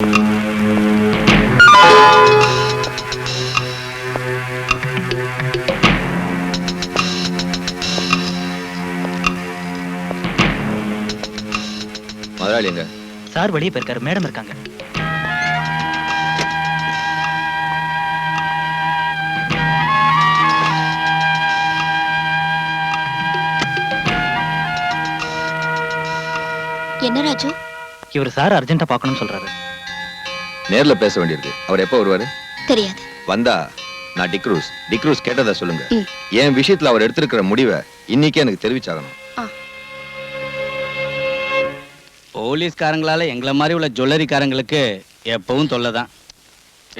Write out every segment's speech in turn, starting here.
முதலாளி எங்க? சார் வெளியே போயிருக்காரு, மேடம் இருக்காங்க. என்ன ராஜு? இவர் சார் அர்ஜென்ட்டா பார்க்கணும்னு சொல்றாரு. நேர்ல பேச வேண்டியிருக்கு. அவர் எப்போ வருவாரு? தெரியாது. வந்தா நான் டிக்ரூஸ் கேட்டதா சொல்லுங்க. என் விஷயத்துல அவர் எடுத்திருக்கிற முடிவை இன்னைக்கே எனக்கு தெரிவிச்சாகணும். போலீஸ்காரங்களால எங்களை மாதிரி உள்ள ஜுவல்லரிக்காரங்களுக்கு எப்பவும் தொல்லைதான்.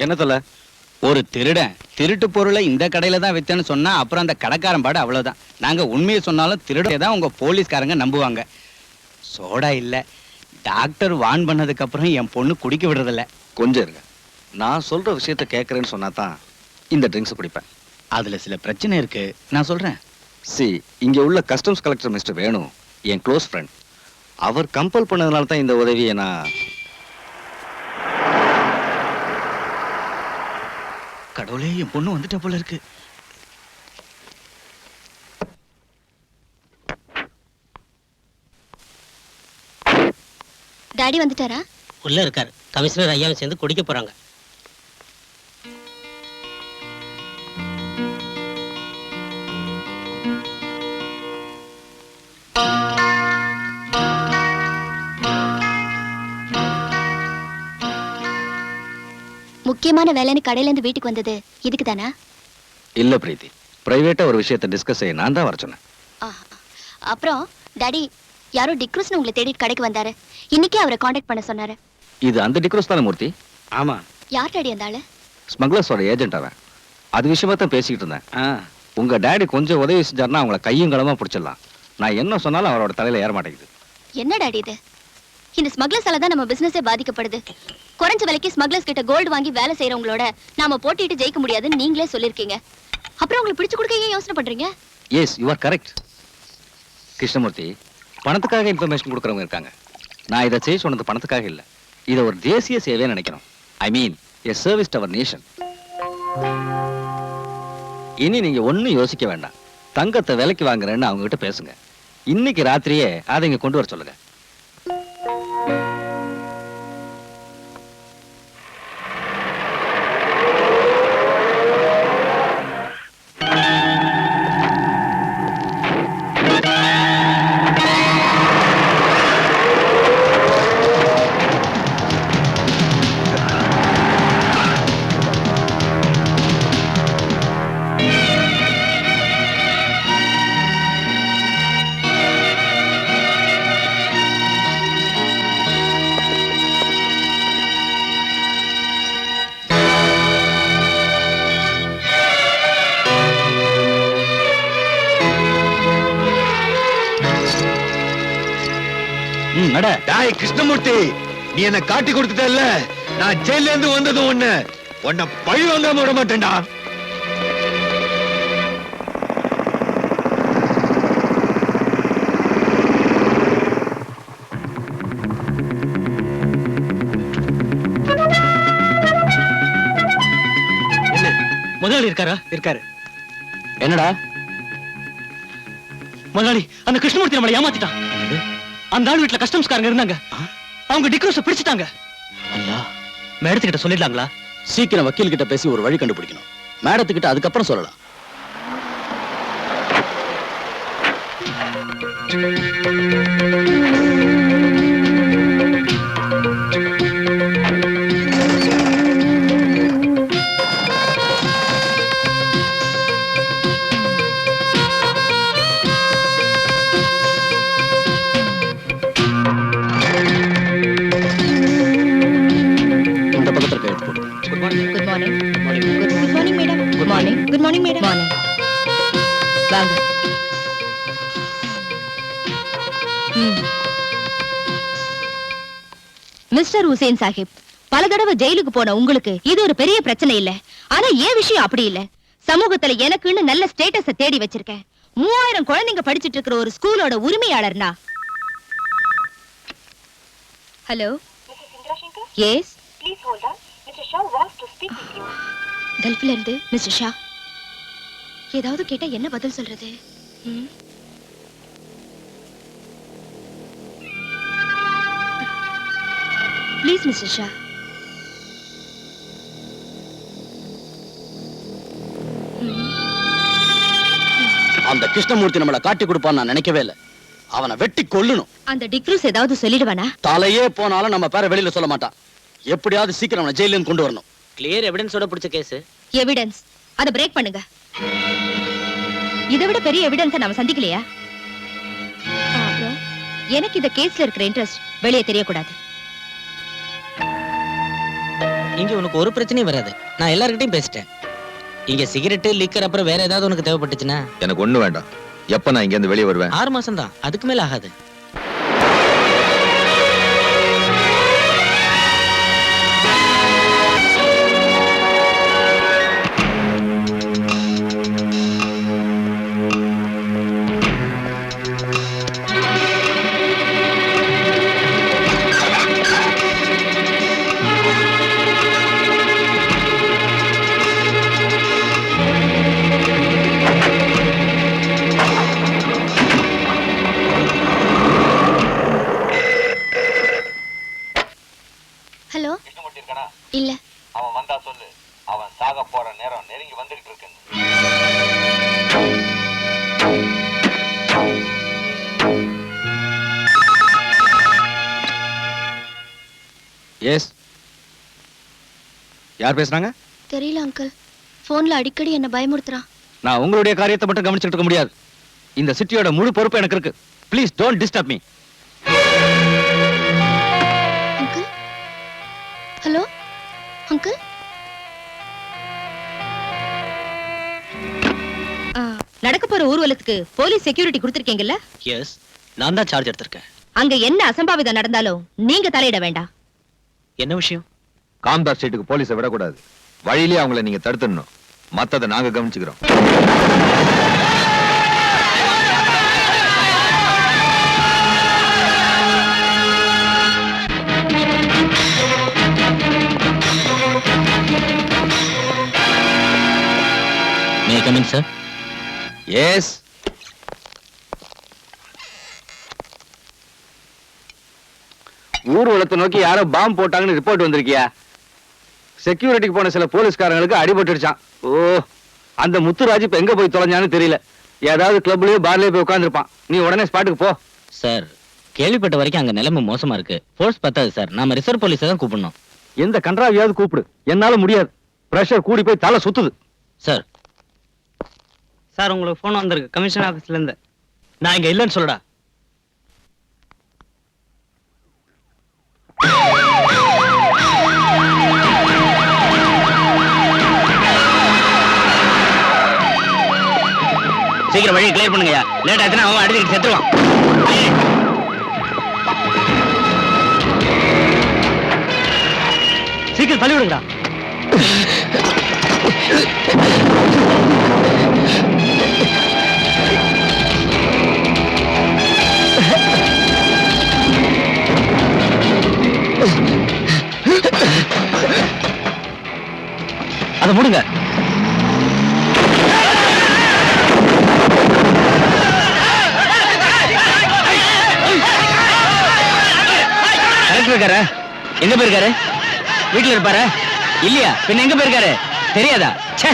என்ன தொல்லை? ஒரு திருடன் திருட்டு பொருளை இந்த கடையில தான் வித்தேன்னு சொன்னா அப்புறம் அந்த கடைக்காரன் பாடு அவ்வளவுதான். நாங்க உண்மையை சொன்னாலும் திருடே தான் உங்க போலீஸ்காரங்க நம்புவாங்க. சோடா இல்ல, டாக்டர் வான் பண்ணதுக்கு அப்புறம் என் பொண்ணு குடிக்க விடுறதில்ல. கொஞ்சம் இருங்க, நான் சொல்ற விஷயத்த கேட்கறேன்னு சொன்னா தான் இந்த ட்ரிங்க்ஸ் குடிப்பேன். அதுல சில பிரச்சனை இருக்கு, நான் சொல்றேன். இங்க உள்ள கஸ்டம்ஸ் கலெக்டர் மிஸ்டர் வேணு என் க்ளோஸ் ஃப்ரெண்ட். அவர் கம்பல் பண்ணதுனால தான் இந்த உதவியை நான். கடவுளே, என் பொண்ணு வந்துட்ட போல இருக்கு. டாடி வந்துட்டாரா? உள்ள இருக்காரு. கமிஷனர் ஐயாவை சேர்ந்து குடிக்க போறாங்க. முக்கியமான வேலைன்னு கடையில இருந்து வீட்டுக்கு வந்தது இதுக்கு தானா? இல்ல பிரீத்தி, பிரைவேட்டா ஒரு விஷயத்தை டிஸ்கஸ் செய்ய நான் தான் வர சொன்னேன். அப்புறம் டாடி, யாரோ டிக்ரூஸ்னு உங்களை தேடிட்டு கடைக்கு வந்தாரு. இன்னைக்கே அவரை காண்டாக்ட் பண்ண சொன்னாரு. இது அந்த டிக்ரூஸ் தானே மூர்த்தி? ஆமா. யார் டாடி அந்த ஆளு? ஸ்மக்லர்ஸோட ஏஜென்ட் அவன். அது விஷயமா தான் பேசிக்கிட்டு இருந்தேன். உங்க டாடி கொஞ்சம் உதவி செஞ்சாருன்னா அவங்கள கையும் களமா பிடிச்சிடலாம். நான் என்ன சொன்னாலும் அவரோட தலையில ஏற மாட்டேங்குது. என்ன டாடி இது? இந்த ஸ்மக்லர்ஸால தான் நம்ம பிசினஸே பாதிக்கப்படுது. குறைஞ்ச விலைக்கு ஸ்மக்லர்ஸ் கிட்ட கோல்டு வாங்கி வேலை செய்யறவங்களோட நாம போட்டிட்டு ஜெயிக்க முடியாதுன்னு நீங்களே சொல்லிருக்கீங்க. அப்புறம் உங்களுக்கு பிடிச்சு கொடுக்க ஏன் யோசனை பண்றீங்க? Yes, you are correct Krishnamoorthy. பணத்துக்காக இன்ஃபர்மேஷன் கொடுக்கறவங்க இருக்காங்க. நான் இதை செய்ய சொன்னது பணத்துக்காக இல்ல. இதை ஒரு தேசிய சேவையை நினைக்கணும். I mean a service to our nation. இனி நீங்க ஒன்னும் யோசிக்க வேண்டாம். தங்கத்தை விலைக்கு வாங்குறேன்னு அவங்க கிட்ட பேசுங்க. இன்னைக்கு ராத்திரியே அதை இங்க கொண்டு வர சொல்லுங்க. கிருஷ்ணமூர்த்தி, நீ என்ன காட்டி கொடுத்துட்டல்ல, நான் ஜெயில இருந்து வந்ததும் உன்னை பழி வாங்காம விட மாட்டேன்டா. முதலாளி இருக்காரா? இருக்காரு. என்னடா முதலாளி, அந்த கிருஷ்ணமூர்த்தி நம்மளை ஏமாத்திட்டான். அந்த ஆள் வீட்டுல கஸ்டம்ஸ்காரங்க இருந்தாங்க. அவங்க டிக்ரூஸை பிடிச்சிட்டாங்க. மேடத்துக்கிட்ட சொல்லிடலாங்களா? சீக்கிரம் வக்கீல் கிட்ட பேசி ஒரு வழி கண்டுபிடிக்கணும். மேடத்துக்கிட்ட அதுக்கப்புறம் சொல்லலாம். மிஸ்டர் ஹுசேன் சாஹிப், பல தடவை ஜெயிலுக்கு போன உங்களுக்கு இது ஒரு பெரிய பிரச்சனை இல்ல. ஆனா ஏன் விஷயம் அப்படி இல்ல. சமூகத்துல எனக்குன்னு நல்ல ஸ்டேட்டஸ தேடி வச்சிருக்கேன். 3000 குழந்தைங்க படிச்சிட்டு இருக்கிற ஒரு ஸ்கூலோட உரிமையாளர்னா. Hello, yes, Please hold on. Mr. Shah wants to speak with you. கல்ஃப்ல இருந்து மிஸ்டர் ஷா. ஏதாவது கேட்டா என்ன பதில் சொல்றது? Please mister Shah. அந்த கிருஷ்ணமூர்த்தி நம்மள காட்டி கொடுப்பான்னு நான் நினைக்கவே இல்லை. அவனை வெட்டி கொல்லணும். அந்த டிக்ரூஸ் ஏதாவது சொல்லிடுவானா? தலையே போனாலும் நம்ம பேரை வெளியில சொல்ல மாட்டான். எப்படியாவது சீக்கிரம் அவனை ஜெயில இருந்து கொண்டு வரணும். கிளியர் எவிடன்ஸோட பிடிச்ச கேஸ். எவிடன்ஸ் அத பிரேக் பண்ணுங்க. இதை விட பெரிய எவிடன்ஸ் நாம சந்திக்கலையா? அப்புறம் எனக்கு இந்த கேஸ்ல இருக்கிற இன்ட்ரெஸ்ட் வெளியே தெரியக்கூடாது. இங்க உனக்கு ஒரு பிரச்சனையும் வராது. நான் எல்லார்கிட்டயும் பேசிட்டேன். இங்க சிகரெட் லிக்கர் அப்புறம் வேற ஏதாவது உனக்கு தேவைப்பட்டுச்சுன்னா எனக்கு ஒண்ணு வேண்டாம். எப்ப நான் இங்க இருந்து வெளியே வருவேன்? 6 மாசம் தான், அதுக்கு மேல ஆகாது. ஹலோ. கிருஷ்ணமூர்த்தி இருக்கானா? இல்ல. அவன் வந்தா சொல்லு. அவன் சாக போற நேரம் நெருங்கி வந்துகிட்டு இருக்கு. எஸ். யார் பேசுறாங்க? தெரியல அங்கிள். போன்ல அடிக்கடி என்ன பயமுறுத்துறான். நான் உங்களுடைய காரியத்தை மட்டும் கவனிச்சுட்டு இருக்க முடியாது. இந்த சிட்டியோட முழு பொறுப்பு எனக்கு இருக்கு. Please don't disturb me. Uncle. Hello uncle. நடக்க போற ஊர்வலத்துக்கு போலீஸ் செக்யூரிட்டி கொடுத்திருக்கீங்கல்ல? எஸ், நான் தான் சார்ஜ் எடுத்திருக்கேன். அங்க என்ன அசம்பாவிதம் நடந்தாலும் நீங்க தலையிட வேண்டாம். என்ன விஷயம்? காம்தார் ஸ்ட்ரீட்டுக்கு போலீஸை விடக்கூடாது. வழியிலேயே அவங்கள நீங்க தடுத்துடணும். மத்ததை நாங்க கவனிச்சுக்கிறோம். May I come in sir? Yes. ஊர்வலத்தை நோக்கி யாரோ பாம்பு போட்டாங்கன்னு ரிப்போர்ட் வந்திருக்கியா? செக்யூரிட்டிக்கு போன சில போலீஸ்காரங்களுக்கு அடிபட்டுடுச்சான். ஓ, அந்த முத்துராஜ் இப்ப எங்க போய் தொலைஞ்சான்னு தெரியல. ஏதாவது கிளப்லயோ பார்லயோ போய் உட்கார்ந்துருப்பான். நீ உடனே ஸ்பாட்டுக்கு போ. சார், கேள்விப்பட்ட வரைக்கும் அங்க நிலைமை மோசமா இருக்கு. ஃபோர்ஸ் பத்தாது சார். நாம ரிசர்வ் போலீஸை தான் கூப்பிடணும். எந்த கன்றாவியாவது கூப்பிடு. என்னால முடியாது. பிரஷர் கூடி போய் தலை சுத்துது. சார் சார், உங்களுக்கு போன் வந்திருக்கு கமிஷன் ஆபீஸ்ல இருந்து. நான் இங்க இல்லைன்னு சொல்லடா. சீக்கிரம் வழியை கிளியர் பண்ணுங்கயா. லேட் ஆச்சுன்னா அவன் அடிச்சுட்டு செத்துருவான். சீக்கிரம் தள்ளி விடுங்கடா. அதை முடுங்க. கரெக்ட் இருக்காரு. எங்க போயிருக்காரு? வீட்டுல இருப்பாரு இல்லையா? பின்ன எங்க போயிருக்காரு தெரியாதா? ச்சே.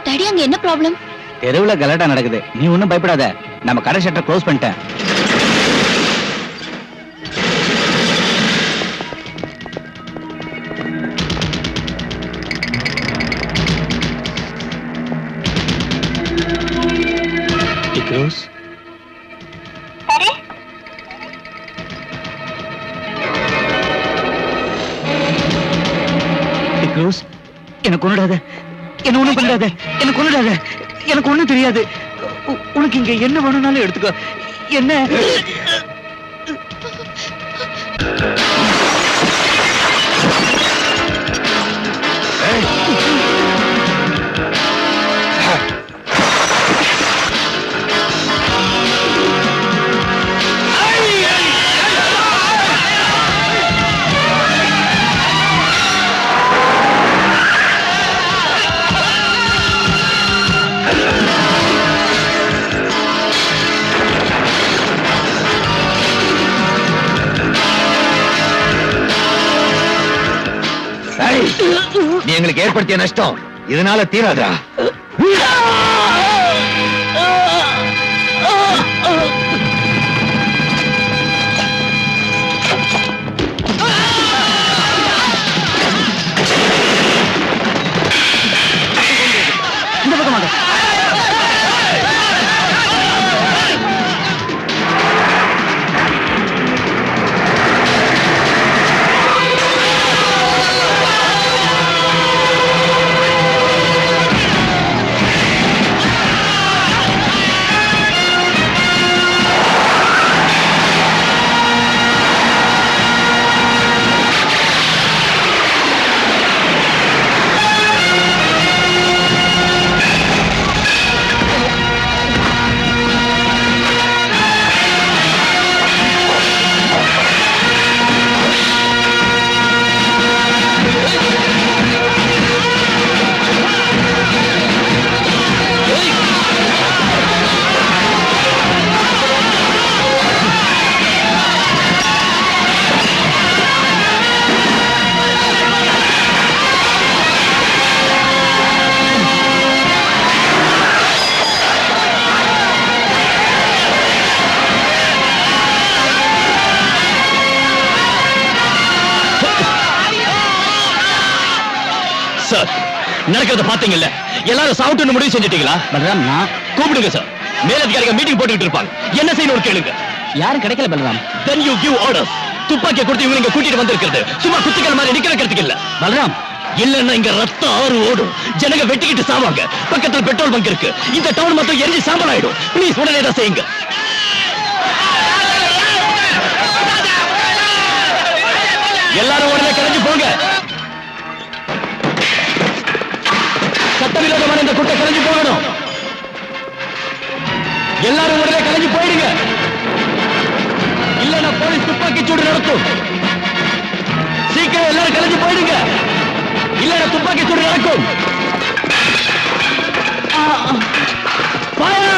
டாடி, அங்க என்ன ப்ராப்ளம்? தெருவுல கலாட்டா நடக்குது. நீ ஒன்னும் பயப்படாத. நம்ம கடை ஷட்டர் க்ளோஸ் பண்ணிட்டேன். ரோஸ், என்ன கொன்னுடாத, என்ன ஒண்ணும் பண்ணாத, என்ன கொன்னுடாத, எனக்கு ஒண்ணும் தெரியாது. உனக்கு இங்க என்ன வேணும்னாலும் எடுத்துக்கோ. என்ன நீ எங்களுக்கு ஏற்படுத்திய நஷ்டம் இதனால தீராதா? இந்த பக்கமாக சார், நடக்கிறத பாத்தீங்கல்ல, எல்லாரும் சாவுட்டு முடிவு செஞ்சிட்டீங்களா? பலராம், நான் கூப்பிடுங்க சார். மேலதிகாரிகள் மீட்டிங் போட்டுக்கிட்டு இருப்பாங்க. என்ன செய்யணும் கேளுங்க. யாரும் கிடைக்கல Balram. Then you give orders. துப்பாக்கியை கொடுத்து இவங்க இங்க கூட்டிட்டு வந்திருக்கிறது சும்மா குத்திகள் மாதிரி நிக்க வைக்கிறதுக்கு இல்ல. பலராம், இல்லன்னா இங்க ரத்தம் ஆறு ஓடும், ஜனங்க வெட்டிக்கிட்டு சாவாங்க. பக்கத்துல பெட்ரோல் பங்க் இருக்கு, இந்த டவுன் மொத்தம் எரிஞ்சு சாம்பல் ஆயிடும். ப்ளீஸ் உடனே தான் செய்யுங்க. எல்லாரும் உடனே கிளம்பி போங்க. சட்டவிரோதமான இந்த கூட்டம் கிளம்பி போகணும். எல்லாரும் உடனே கிளம்பி போயிடுங்க, இல்லன்னா போலீஸ் துப்பாக்கி சூடு நடக்கும். சீக்கிரம் எல்லாரும் கிளம்பி போயிடுங்க, இல்லன்னா துப்பாக்கி சூடு நடக்கும். Fire!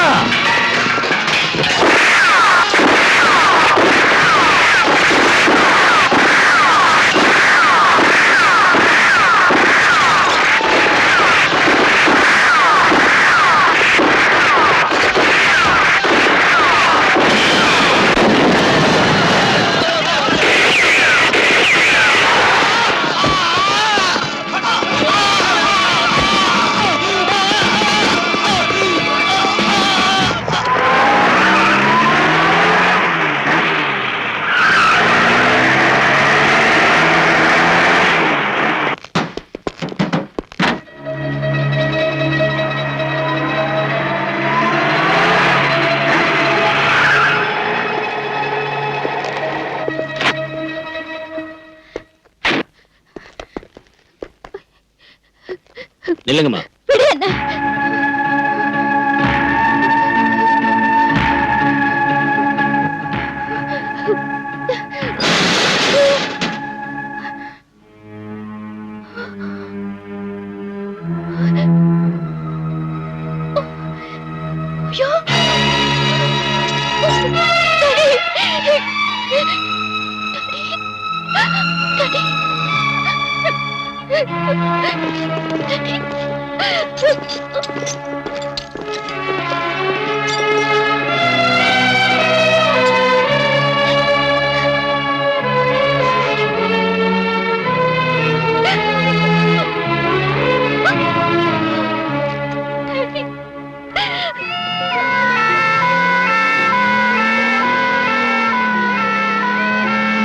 நில்லுங்கம்மா.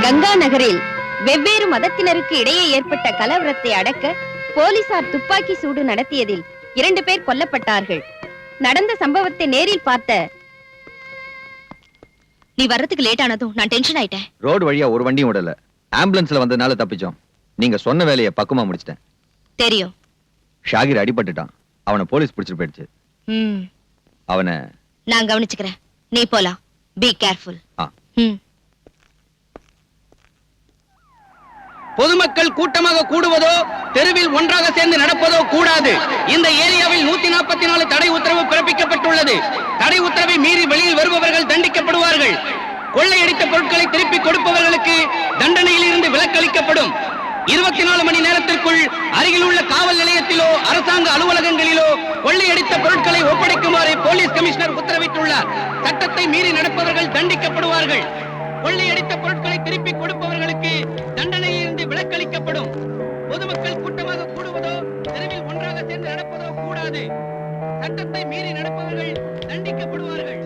கங்கா நகரில் வெவ்வேறு மதத்தினருக்கு இடையே ஏற்பட்ட கலவரத்தை அடக்க போலீசார் துப்பாக்கி சூடு நடத்தியதில் 2 பேர் கொல்லப்பட்டார்கள். நடந்த சம்பவத்தை நேரில் பார்த்த நீ வர்றதுக்கு லேட் ஆனதும் நான் டென்ஷன் ஆயிட்டேன். ரோடு வழியா ஒரு வண்டியும் விடல, ஆம்புலன்ஸ்ல வந்ததுனால தப்பிச்சோம். நீங்க சொன்ன வேலையை பக்குவமா முடிச்சிட்டேன். தெரியும். ஷாகிர் அடிபட்டுட்டான், அவனை போலீஸ் பிடிச்சிட்டு போயிடுச்சு. அவனை நான் கவனிச்சுக்கிறேன், நீ போலாம். Be careful. பொதுமக்கள் கூட்டமாக கூடுவதோ தெருவில் ஒன்றாக சேர்ந்து நடப்பதோ கூடாது. இந்த ஏரியாவில் 144 தடை உத்தரவு பிறப்பிக்கப்பட்டுள்ளது. தடை உத்தரவை மீறி வெளியில் வருபவர்கள் தண்டிக்கப்படுவார்கள். கொள்ளையடித்த பொருட்களை திருப்பி கொடுப்பவர்களுக்கு தண்டனையில் இருந்து விலக்களிக்கப்படும். 24 மணி நேரத்திற்குள் அருகில் உள்ள காவல் நிலையத்திலோ அரசாங்க அலுவலகங்களிலோ கொள்ளையடித்த பொருட்களை ஒப்படைக்குமாறு போலீஸ் கமிஷனர் உத்தரவிட்டுள்ளார். சட்டத்தை மீறி நடப்பவர்கள் தண்டிக்கப்படுவார்கள். கொள்ளையடித்த பொருட்களை திருப்பி கொடுப்பவர்களுக்கு தண்டனையில் இருந்து விலக்களிக்கப்படும். பொதுமக்கள் கூட்டமாக கூடுவதோ தெருவில் ஒன்றாக சேர்ந்து நடப்பதோ கூடாது. சட்டத்தை மீறி நடப்பவர்கள் தண்டிக்கப்படுவார்கள்.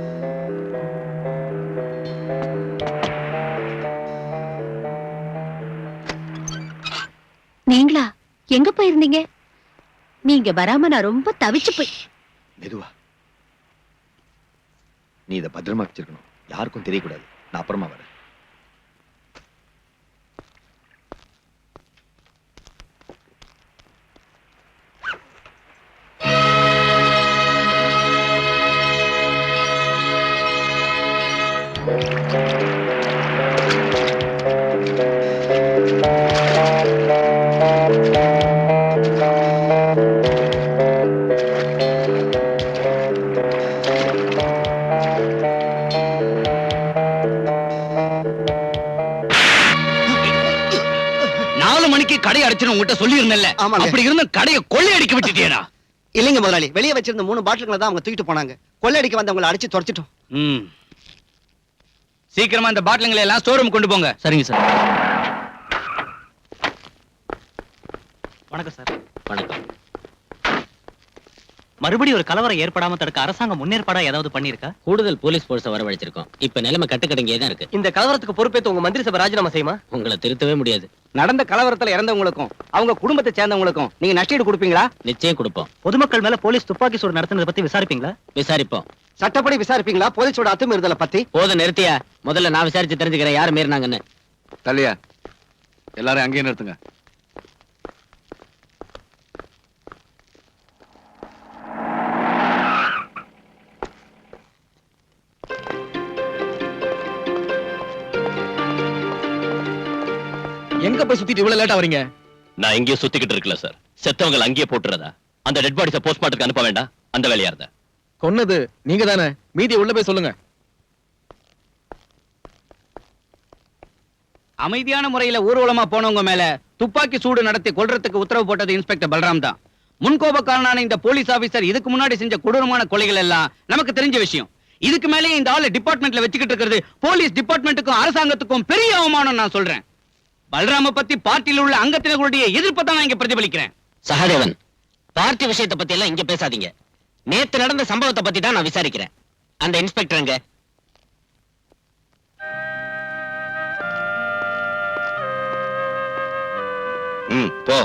நீங்களா எங்க போயிருந்தீங்க? நீங்க வராம நான் ரொம்ப தவிச்சு போய். மெதுவா, நீ இதை பத்திரமா வச்சிருக்கணும், யாருக்கும் தெரியக்கூடாது. நான் அப்புறமா வரேன். கடை அடிச்சு உங்ககிட்ட சொல்லி இருந்தேன்ல, அப்படி இருந்த கடையை கொள்ளையடிக்க விட்டுட்டியேடா. இல்லைங்க முதலாளி, வெளியே வச்சிருந்த 3 பாட்டில்களை தான் அவங்க தூக்கிட்டு போனாங்க. கொள்ளையடிக்க வந்தவங்களை அடிச்சு துரத்திட்டோம். சீக்கிரமா இந்த பாட்டில்களை எல்லாம் ஸ்டோர் ரூம் கொண்டு போங்க. சரிங்க சார். வணக்கம் சார். வணக்கம். மறுபடியும் ஒரு கலவரம் ஏற்படாம தடுக்க அரசாங்கம் முன்னேற்பாடா ஏதாவது பண்ணிருக்கா? கூடுதல் போலீஸ் போர்ஸை வரவழைச்சிருக்கோம். இப்ப நிலைமை கட்டுக்கடங்கியே தான் இருக்கு. இந்த கலவரத்துக்கு பொறுப்பேற்று உங்க மந்திரி சபை ராஜினாமா செய்யுமா? உங்களை திருத்தவே முடியாது. நடந்த கலவரத்துல இறந்தவங்களுக்கும் அவங்க குடும்பத்தை சேர்ந்தவங்களுக்கும் நீங்க நஷ்டீடு கொடுப்பீங்களா? நிச்சயம் கொடுப்போம். பொதுமக்கள் மேல போலீஸ் துப்பாக்கி சூடு நடத்துனதை பத்தி விசாரிப்பீங்களா? விசாரிப்போம். சட்டப்படி விசாரிப்பீங்களா? போலீஸோட அத்துமீறுதலை பத்தி? போத நிறுத்தியா, முதல்ல நான் விசாரிச்சு தெரிஞ்சுக்கிறேன் யாரு மீறினாங்கன்னு. தள்ளியா, எல்லாரும் அங்கேயே நிறுத்துங்க. எங்க போய் சுத்திட்டு இவ்வளவு லேட்டா வரீங்க? நான் இங்கேயே சுத்திக்கிட்டு இருக்கல சார். செத்தவங்க அங்கேயே போட்டுறதா? அந்த டெட் பாடிஸை போஸ்ட்மார்ட்டத்துக்கு அனுப்ப வேண்டாம், அந்த வேலையா இருந்த. கொன்னது நீங்க தானே, மீதியை உள்ள போய் சொல்லுங்க. அமைதியான முறையில ஊர்வலமா போனவங்க மேல துப்பாக்கி சூடு நடத்தி கொல்றதுக்கு உத்தரவு போட்டது இன்ஸ்பெக்டர் பல்ராம் தான். முன்கோபக்காரனான இந்த போலீஸ் ஆபீசர் இதுக்கு முன்னாடி செஞ்ச கொடூரமான கொலைகள் எல்லாம் நமக்கு தெரிஞ்ச விஷயம். இதுக்கு மேலே இந்த ஆளு டிபார்ட்மெண்ட்ல வச்சுக்கிட்டு இருக்கிறது போலீஸ் டிபார்ட்மெண்ட்டுக்கும் அரசாங்கத்துக்கும் பெரிய அவமானம் நான் சொல்றேன். பல்ராம பத்தி பார்ட்டியில் உள்ள அங்கத்தினர்களுடைய எதிர்ப்பை தான் நான் இங்க பிரதிபலிக்கிறேன். சகாதேவன், பார்ட்டி விஷயத்தை பத்தி எல்லாம் இங்க பேசாதீங்க. நேத்து நடந்த சம்பவத்தை பத்தி தான் நான் விசாரிக்கிறேன். அந்த இன்ஸ்பெக்டர் எங்க? போ.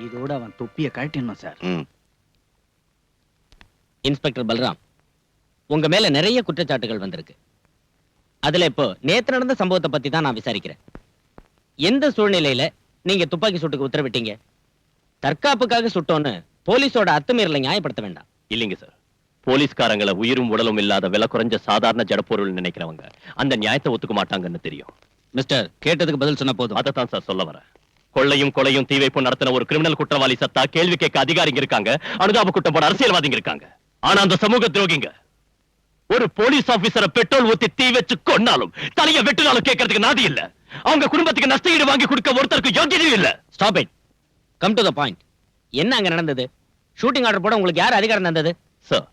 இதோட அவன் தொப்பிய கழட்டிடணும் சார். இன்ஸ்பெக்டர் பல்ராம், உங்க மேல நிறைய குற்றச்சாட்டுகள் வந்திருக்கு. அதுல இப்போ நேத்து நடந்த சம்பவத்தை பத்தி தான் நான் விசாரிக்கிறேன். எந்த சூழ்நிலையில நீங்க துப்பாக்கி சூட்டுக்கு உத்தரவிட்டீங்க? தற்காப்புக்காக சுட்டோன்னு போலீஸோட அத்துமீறலை நியாயப்படுத்த வேண்டாம். இல்லைங்க சார், போலீஸ்காரங்களை உயிரும் உடலும் இல்லாத விலை குறைஞ்ச சாதாரண ஜடப்பொருள் நினைக்கிறவங்க அந்த நியாயத்தை ஒத்துக்க மாட்டாங்கன்னு தெரியும். மிஸ்டர், கேட்டதுக்கு பதில் சொன்ன போதும். அதைத்தான் சார் சொல்ல வரேன். கொள்ளையும் கொலையும் தீ வைப்பும் நடத்தின ஒரு கிரிமினல் குற்றவாளி சத்தா கேள்வி கேட்க அதிகாரிங்க இருக்காங்க, அனுதாப குற்றம் போட அரசியல்வாதிங்க இருக்காங்க. ஆனா அந்த சமூக துரோகிங்க ஒரு போலீஸ் ஆபீசரை பெட்ரோல் ஊத்தி தீ வச்சு கொன்னாலும் தலைய வெட்டினாலும் கேட்கறதுக்கு நாதி இல்ல. அவங்க குடும்பத்துக்கு நஷ்டஈடு வாங்கி கொடுக்க ஒருத்தருக்கு யோகியதையும் இல்ல. Stop it. Come to the point. என்ன அங்க நடந்தது? ஷூட்டிங் ஆர்டர் போட உங்களுக்கு யார் அதிகாரம் தந்தது? சார்,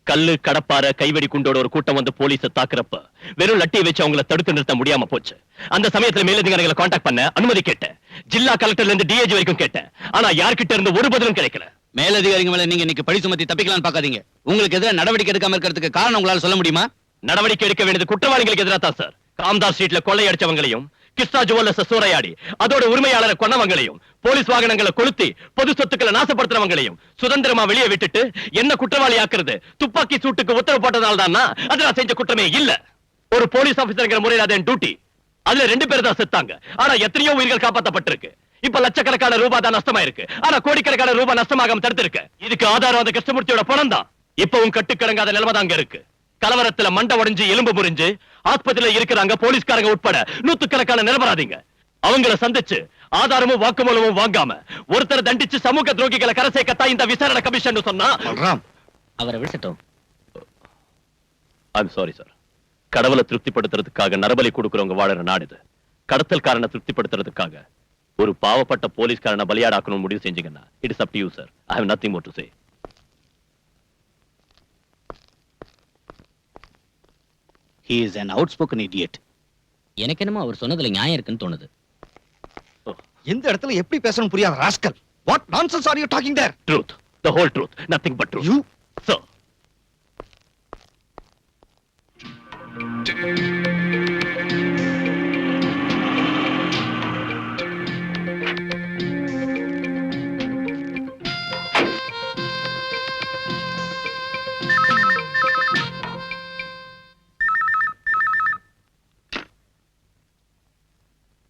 கல்லு கடப்பார கைவெடி குண்டோட ஒரு கூட்டம் வந்து போலீஸை தாக்குறப்ப வெறும் லட்டியை வச்சு அவங்கள தடுத்து நிறுத்த முடியாம போச்சு. அந்த சமயத்துல மேலதிகாரிகளை காண்டாக்ட் பண்ண அனுமதி கேட்டேன். ஜில்லா கலெக்டர்ல இருந்து டிஏஜி வரைக்கும் கேட்டேன். ஆனா யார்கிட்ட இருந்து ஒரு பதிலும் கிடைக்கல. மேலதிகாரிங்க மேல நீங்க இன்னைக்கு பழி சுமத்தி தப்பிக்கலாம்னு பாக்காதீங்க. உங்களுக்கு எதிராக நடவடிக்கை எடுக்காம இருக்கிறதுக்கு காரணம் உங்களால சொல்ல முடியுமா? நடவடிக்கை எடுக்க வேண்டியது குற்றவாளிகளுக்கு எதிராக தான் சார். காம்தாஸ் ஸ்ட்ரீட்ல கொள்ளை அடிச்சவங்களையும் கிருஷ்ணா ஜுவல்லர்ஸ் சூறையாடி அதோட உரிமையாளரை கொன்னவங்களையும் போலீஸ் வாகனங்களை கொளுத்தி பொது சொத்துக்களை நாசப்படுத்துறவங்களையும் சுதந்திரமா வெளியே விட்டுட்டு என்ன குற்றவாளி ஆக்குறது துப்பாக்கி சூட்டுக்கு உத்தரவு போட்டதால் தான் அது நான் செஞ்ச குற்றமே இல்ல. ஒரு போலீஸ் ஆபீசர்ங்கிற முறையில் அது என் டியூட்டி. அதுல 2 பேர் தான் செத்தாங்க. ஆனா எத்தனையோ உயிர்கள் காப்பாற்றப்பட்டிருக்கு. இப்ப லட்சக்கணக்கான ரூபாய் தான் நஷ்டமா இருக்கு. ஆனா கோடிக்கணக்கான ரூபாய் நஷ்டமாகாம தடுத்திருக்கு. இதுக்கு ஆதாரம் அந்த கிருஷ்ணமூர்த்தியோட பணம் தான். இப்பவும் கட்டுக்கடங்காத நிலைமை தான் அங்க இருக்கு. கலவரத்துல மண்டை உடைஞ்சு எலும்பு முறிஞ்சு ஆஸ்பத்திரியில இருக்கிறாங்க போலீஸ்காரங்க உட்பட நூத்துக்கணக்கான நிரபராதிங்க. அவங்கள சந்திச்சு ஆதாரமும் வாக்குமூலமும் வாங்காம ஒருத்தரை தண்டிச்சு சமூக துரோகிகளை கரை சேர்க்கத்தான் இந்த விசாரணை கமிஷன் சொன்னா. அவரை விட்டுட்டோம். I'm sorry sir. கடவுளை திருப்திப்படுத்துறதுக்காக நரபலி கொடுக்கறவங்க வாழற நாடு இது. கடத்தல்காரனை திருப்திப்படுத்துறதுக்காக ஒரு பாவப்பட்ட போலீஸ்காரனை பலியாடாக்கணும் முடிவு செஞ்சீங்கன்னா it is up to you sir. I have nothing more to say. He is an outspoken idiot. எனக்கு என்னமோ அவர் சொன்னதுல நியாயம் இருக்குன்னு தோணுது. இந்த இடத்துல எப்படி பேசணும் புரியாத rascal. What nonsense are you talking there? Truth, the whole truth, nothing but truth. You sir.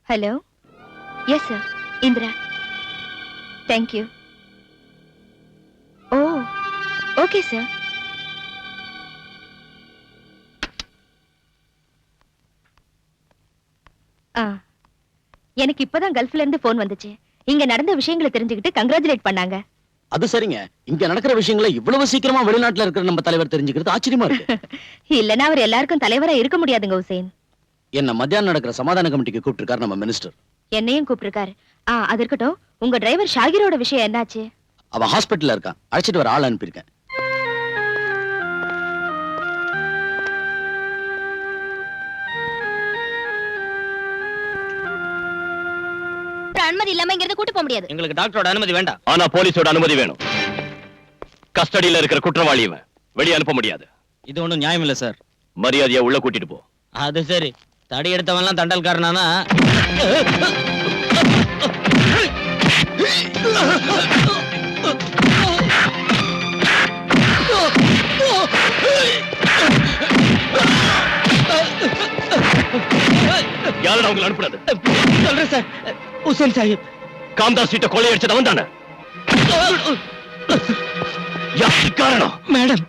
Hello? Yes, sir. Indra. Thank you. Oh, okay, sir. எனக்கு இப்பதான் கல்ஃப்ல இருந்து போன் வந்துச்சு. இங்க நடந்த விஷயங்களை தெரிஞ்சுக்கிட்டு கங்க்ராச்சுலேட் பண்ணாங்க. அது சரிங்க. இங்க நடக்கிற விஷயங்களை இவ்வளவு சீக்கிரமா வெளிநாட்டுல இருக்கிற நம்ம தலைவர் தெரிஞ்சுக்கிறது ஆச்சரியமா இருக்கு. இல்லனா அவர் எல்லாருக்கும் தலைவரா இருக்க முடியாதுங்க உசேன். என்ன மத்தியானம் நடக்கிற சமாதான கமிட்டிக்கு கூப்பிட்டிருக்காரு நம்ம மினிஸ்டர். என்னையும் கூப்பிட்டிருக்காரு. அது இருக்கட்டும், உங்க டிரைவர் ஷாகிரோட விஷயம் என்னாச்சு? அவன் ஹாஸ்பிட்டல்ல இருக்கான். அழைச்சிட்டு வர ஆள் அனுப்பியிருக்கேன். அனுமதி இல்லாம இங்க இருந்து கூட்டி போக முடியாது. எங்களுக்கு டாக்டரோட அனுமதி வேண்டாம். ஆனா போலீஸோட அனுமதி வேணும். கஸ்டடியில இருக்கிற குற்றவாளி இவன். வெளியே அனுப்ப முடியாது. இது ஒண்ணும் நியாயம் இல்ல சார். மரியாதையா உள்ள கூட்டிட்டு போ. அது சரி. தடி எடுத்தவன்லாம் தண்டல்காரனானா? யாரும் அவங்களை அனுப்புறது? சொல்றேன் சார். உசேன் சாஹிப் காம்தாஸ் சீட்டை கொள்ளையடிச்சது அவன் தானே? யாருக்கு காரணம்? மேடம்.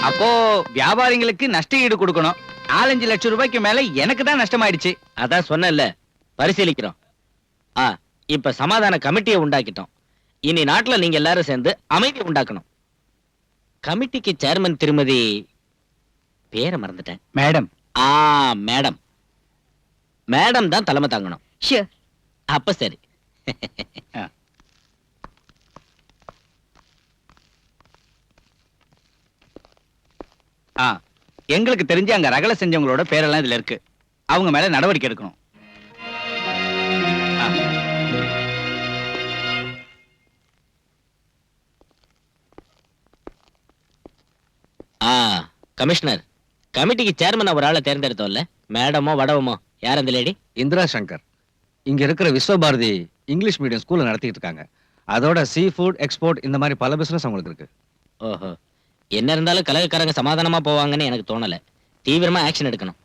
அப்போ வியாபாரிகளுக்கு நஷ்ட ஈடு கொடுக்கணும். 4-5 லட்சம் ரூபாய்க்கு மேல எனக்கு தான் நஷ்டமாயிடுச்சு. அதான் சொன்னேன்ல, பரிசீலிக்கிறோம். இப்ப சமாதான கமிட்டியை உண்டாக்கிட்டோம். இனி நாட்டுல நீங்க எல்லாரும் சேர்ந்து அமைதி உண்டாக்கணும். கமிட்டிக்கு சேர்மன் திருமதி பேரை மறந்துட்டேன். மேடம். மேடம். மேடம் தான் தலைமை தாங்கணும். ஷூர். அப்ப சரி. எங்களுக்கு தெரிஞ்சு அங்க ரகலை செஞ்சவங்களோட பேரெல்லாம் இதுல இருக்கு. அவங்க மேல நடவடிக்கை எடுக்கணும். கமிஷனர், கமிட்டிக்கு சேர்மன் ஒரு ஆளை தேர்ந்தெடுத்தோம்ல, மேடமோ வடவமோ யார் அந்த லேடி? இந்திரா சங்கர். இங்க இருக்கிற விஸ்வபாரதி இங்கிலீஷ் மீடியம் ஸ்கூல்ல நடத்திட்டு இருக்காங்க. அதோட சீ ஃபுட் எக்ஸ்போர்ட் இந்த மாதிரி பல பிசினஸ் அவங்களுக்கு இருக்கு. ஓஹோ. என்ன இருந்தாலும் கலகக்காரங்க சமாதானமா போவாங்கன்னு எனக்கு தோணல. தீவிரமா ஆக்ஷன் எடுக்கணும்.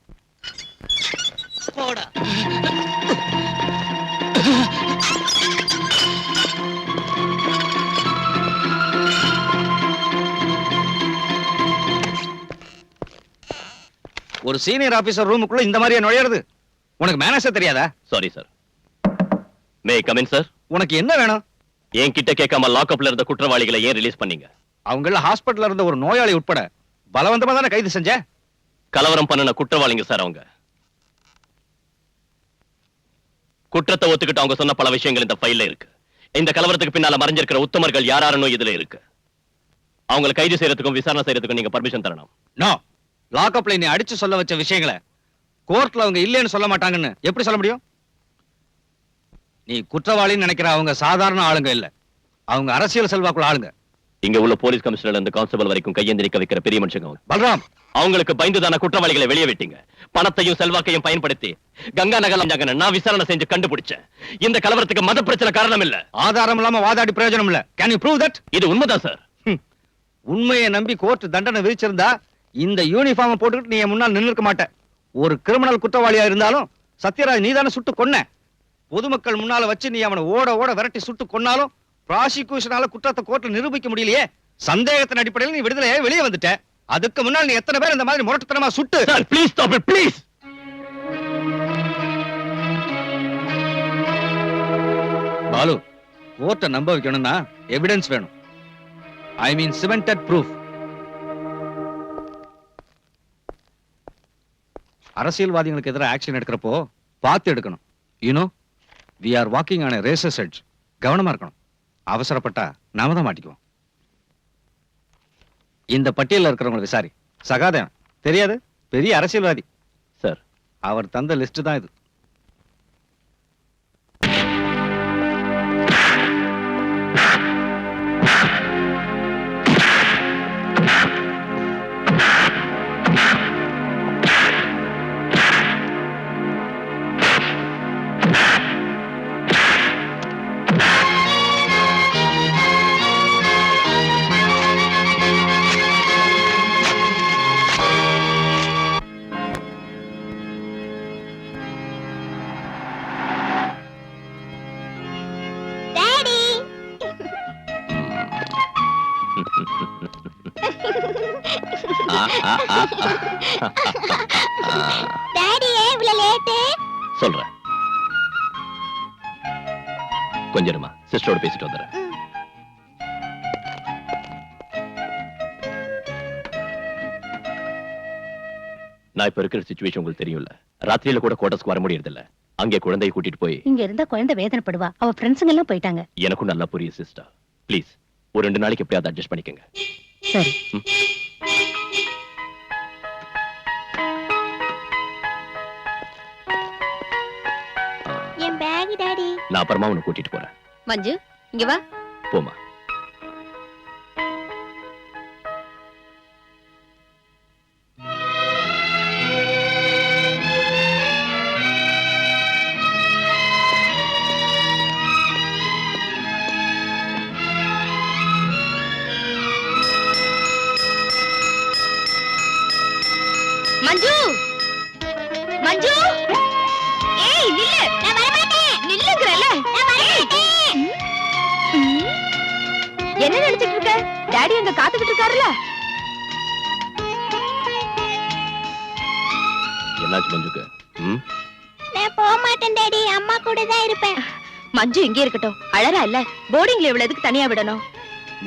ஒரு சீனியர் ஆபீசர் ரூமுக்குள்ள இந்த மாதிரியா நுழையிறது? உனக்கு மேனேஜர் தெரியாதா? Sorry sir. May come in sir. உனக்கு என்ன வேணும்? என்கிட்ட கேட்காம லாக்அப்ல இருந்த குற்றவாளிகளை ஏன் ரிலீஸ் பண்ணீங்க? அவங்கள ஹாஸ்பிடல்ல இருந்த ஒரு நோயாளி உட்பட பலவந்தமா தானே கைது செஞ்ச? கலவரம் பண்ணின குற்றவாளிங்க சார் அவங்க. குற்றத்தை ஒத்துக்கிட்டு அவங்க சொன்ன பல விஷயங்கள் இந்த ஃபைல்ல இருக்கு. இந்த கலவரத்துக்கு பின்னால மறைஞ்சிருக்கிற உத்தமர்கள் யாராருன்னு இதுல இருக்கு. அவங்களை கைது செய்யறதுக்கும் விசாரணை செய்யறதுக்கும் நீங்க பர்மிஷன் தரணும். நோ. லாக்அப்ல நீ அடிச்சு சொல்ல வச்ச விஷயங்களை கோர்ட்ல அவங்க இல்லைன்னு சொல்ல மாட்டாங்கன்னு எப்படி சொல்ல முடியும்? நீ குற்றவாளின்னு நினைக்கிற அவங்க சாதாரண ஆளுங்க இல்ல. அவங்க அரசியல் செல்வாக்குள்ள ஆளுங்க. இங்க உள்ள போலீஸ் கமிஷனர் இருந்து கான்ஸ்டபிள் வரைக்கும் கையேந்தி நிக்க வைக்கிற பெரிய மனுஷங்க அவங்க. பல்ராம், அவங்களுக்கு பயந்துதான குற்றவாளிகளை வெளியே விட்டீங்க. பணத்தையும் செல்வாக்கையும் பயன்படுத்தி கங்கா நகர் நான் விசாரணை செஞ்சு கண்டுபிடிச்சேன். இந்த கலவரத்துக்கு மத பிரச்சனை காரணம் இல்ல. ஆதாரம் இல்லாம வாதாடி பிரயோஜனம் இல்ல. Can you prove that? இது உண்மைதான் சார். உண்மையை நம்பி கோர்ட் தண்டனை விதிச்சிருந்தா இந்த யூனிஃபார்ம் போட்டுக்கிட்டு நீ என் முன்னால் நின்னுக்க மாட்ட. ஒரு கிரிமினல் குற்றவாளியா இருந்தாலும் சத்யராஜ் நீதானே சுட்டு கொன்ன. பொதுமக்கள் முன்னால வச்சு நீ அவனை ஓட ஓட விரட்டி சுட்டு கொன்னாலும் ப்ராசிக்யூஷனால குற்றத்தை கோர்ட்ல நிரூபிக்க முடியலையே. சந்தேகத்தின் அடிப்படையில் நீ விடுதலையே வெளியே வந்துட்ட. அதுக்கு முன்னால் நீ எத்தனை பேர் இந்த மாதிரி முரட்டுத்தனமா சுட்டு? Sir please stop it please. Balu, கோர்ட்டை நம்ப வைக்கணும்னா எவிடன்ஸ் வேணும். I mean cemented proof. அரசியல்வாதிகளுக்கு எதிராக ஆக்ஷன் எடுக்கிறப்போ பார்த்து எடுக்கணும். You know, we are walking on a razor's edge. கவனமா இருக்கணும். அவசரப்பட்டா நாம தான் மாட்டிக்குவோம். இந்த பட்டியலில் இருக்கிறவங்க விசாரி. சகாதேவன் தெரியாது, பெரிய அரசியல்வாதி சார். அவர் தந்த லிஸ்ட் தான் இது. சொல்றேன், கொஞ்சமா சிஸ்டரோட பேசிட்டு வந்துடுறேன். நான் இப்ப இருக்கிற சிச்சுவேஷன் உங்களுக்கு தெரியும்ல. ராத்திரியில கூட கோட்டஸ்க்கு வர முடியறது இல்ல. அங்கே குழந்தையை கூட்டிட்டு போய் இங்க இருந்தா குழந்தை வேதனைப்படுவா. அவ ஃப்ரெண்ட்ஸுங்க எல்லாம் போயிட்டாங்க. எனக்கும் நல்லா புரியுது சிஸ்டர். ப்ளீஸ் ஒரு 2 நாளைக்கு எப்படியாவது அட்ஜஸ்ட் பண்ணிக்கங்க. சரி. என் பேக் டாடி. நான் அப்புறமா உன்னை கூட்டிட்டு போறேன். மஞ்சு, இங்க வா. போமா. மஞ்சு, மஞ்சு, ஏய் நில்லு. நான் வர மாட்டேன். நில்லுங்கறல. நான் வர மாட்டேன். என்ன நினைச்சிட்டு இருக்க? டாடி அங்க காத்துக்கிட்டு இருக்காருல. என்னாச்சு மஞ்சுக்கு? நான் போக மாட்டேன் டாடி. அம்மா கூட தான் இருப்பேன். மஞ்சு இங்கே இருக்கட்டும். அழறா இல்ல. போர்டிங்ல இவ்வளவு எதுக்கு தனியா விடணும்?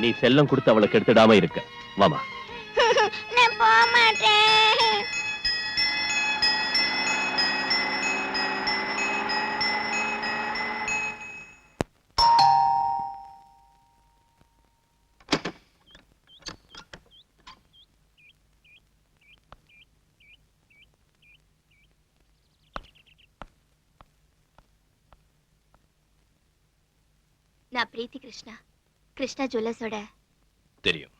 நீ செல்லம் கொடுத்து அவளை கெடுத்துடாம இருக்க. வாமா. நான் போக மாட்டேன். நான் பிரீத்தி கிருஷ்ணா, கிருஷ்ணா ஜுவல்லர்ஸோட. தெரியும்.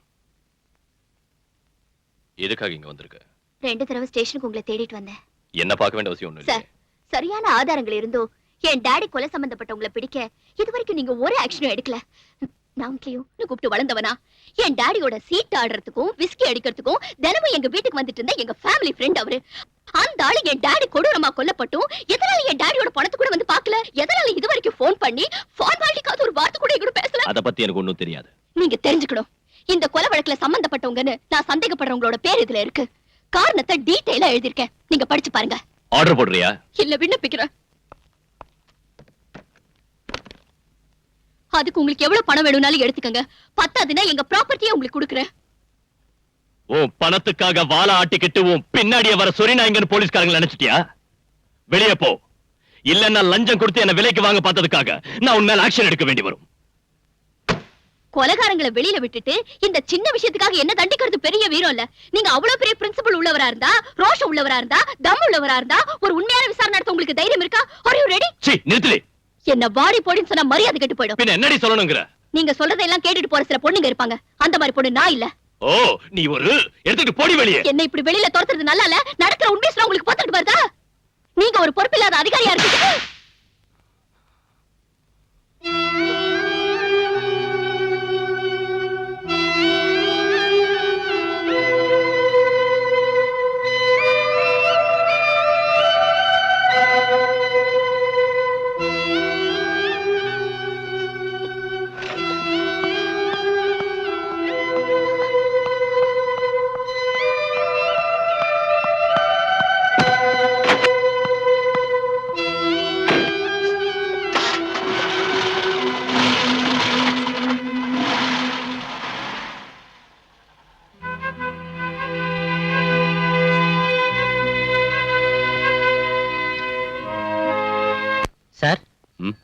எதுக்காக இங்க வந்திருக்க? 2 தடவை ஸ்டேஷனுக்கு உங்களை தேடிட்டு வந்தேன். என்ன பார்க்க வேண்டிய அவசியம் ஒண்ணும் சார், சரியான ஆதாரங்கள் இருந்தோ என் டாடி கொலை சம்பந்தப்பட்டவங்களை பிடிக்க இதுவரைக்கும் நீங்க ஒரு ஆக்ஷனும் எடுக்கல. நாமக்கலையும் கூப்பிட்டு வளர்ந்தவனா? என் டாடியோட சீட் ஆடுறதுக்கும் விஸ்கி அடிக்கிறதுக்கும் தினமும் எங்க வீட்டுக்கு வந்துட்டு இருந்த எங்க ஃபேமிலி ஃப்ரெண்ட் அவரு. அந்த ஆளு என் டாடி கொடூரமா கொல்லப்பட்டும் எதனால என் டாடியோட பணத்தை கூட வந்து பார்க்கல? எதனால இது வரைக்கும் போன் பண்ணி ஃபார்மாலிட்டிக்காவது ஒரு வார்த்தை கூட எங்கூட பேசல? அத பத்தி எனக்கு ஒண்ணும் தெரியாது. நீங்க தெரிஞ்சுக்கணும். இந்த கொலை வழக்குல சம்பந்தப்பட்டவங்கன்னு நான் சந்தேகப்படுறவங்களோட பேர் இதுல இருக்கு. காரணத்தை டீடைலா எழுதிருக்கேன். நீங்க படிச்சு பாருங்க. ஆர்டர் போடுறியா? இல்ல, விண்ணப்பிக்கிறேன். அதுக்கு உங்களுக்கு எவ்வளவு பணம் வேணும்னாலும் எடுத்துக்கங்க. பத்தாதுன்னா எங்க ப்ராப்பர்ட்டியை உங்களுக்கு கொடுக்குறேன். உன் பணத்துக்காக வாழ ஆட்டிக்கிட்டு உன் பின்னாடியே வர சொரிநாயங்கன்னு போலீஸ்காரங்க நினைச்சிட்டியா? வெளியே போ. இல்லன்னா லஞ்சம் கொடுத்து என்ன விலைக்கு வாங்க பார்த்ததுக்காக நான் உன் மேல ஆக்ஷன் எடுக்க வேண்டி வரும். கொலைகாரங்களை வெளியில விட்டுட்டு இந்த சின்ன விஷயத்துக்காக என்ன தண்டிக்கிறது பெரிய வீரம் இல்ல. நீங்க அவ்வளவு பெரிய பிரின்சிபல் உள்ளவரா இருந்தா, ரோஷம் உள்ளவரா இருந்தா, தம் உள்ளவரா இருந்தா ஒரு உண்மையான விசாரணை நடத்த உங்களுக்கு தைரியம் இருக்கா? Are you ready? சீ, நிறுத்து. என்ன வாடி போடின்னு சொன்னா மரியாதை கெட்டு போயிடும். பின்ன என்னடி சொல்லணும்ங்கற? நீங்க சொல்றதெல்லாம் கேட்டுட்டு போற சில பொண்ணுங்க இருப்பாங்க. அந்த மாதிரி பொண்ணு நான் இல்ல. ஓ, நீ ஒரு எடுத்துட்டு போடி வெளியே. என்ன இப்படி வெளியில துரத்துறது நல்லா இல்ல. நடக்கிற உண்மையை உங்களுக்கு பார்த்துட்டு வருதா? நீங்க ஒரு பொறுப்பில்லாத அதிகாரியா இருக்கீங்க. சார், ம்.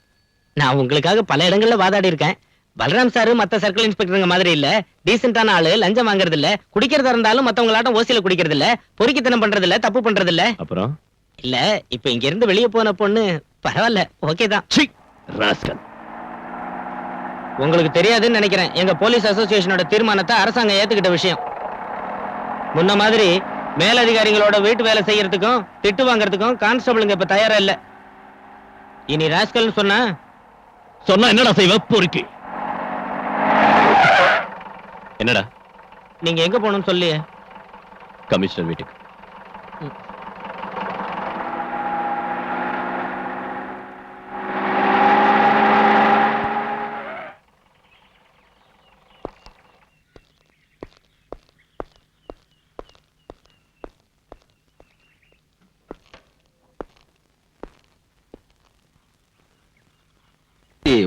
நான் உங்களுக்காக பல இடங்கள்ல வாதாடி இருக்கேன். பலராம் சார் மத்த சர்க்கிள் இன்ஸ்பெக்டருங்க மாதிரி இல்ல, டீசென்டான ஆளு, லஞ்சம் வாங்குறது இல்ல, குடிக்கிறதா இருந்தாலும் மத்தவங்களாட்டம் ஓசியில குடிக்கிறது இல்ல, பொறுக்கித்தனம் பண்றது இல்ல, தப்பு பண்றது இல்ல. அப்புறம் இல்ல, இப்ப இங்க இருந்து வெளியே போன பொண்ணு பரவாயில்ல, ஓகே தான். ராஸ்கல். உங்களுக்கு தெரியாதுன்னு நினைக்கிறேன், எங்க போலீஸ் அசோசியேஷனோட தீர்மானத்தை அரசாங்கம் ஏத்துக்கிட்ட விஷயம். முன்ன மாதிரி மேலதிகாரிகளோட வீட்டு வேலை செய்யறதுக்கும் திட்டு வாங்குறதுக்கும் கான்ஸ்டபிளுங்க இப்ப தயாரா இல்ல. இனி ராஸ்கல் சொன்னா என்னடா செய்வ? பொறுக்கி. என்னடா? நீங்க எங்க போகணும்னு சொல்லியே. கமிஷனர் வீட்டுக்கு.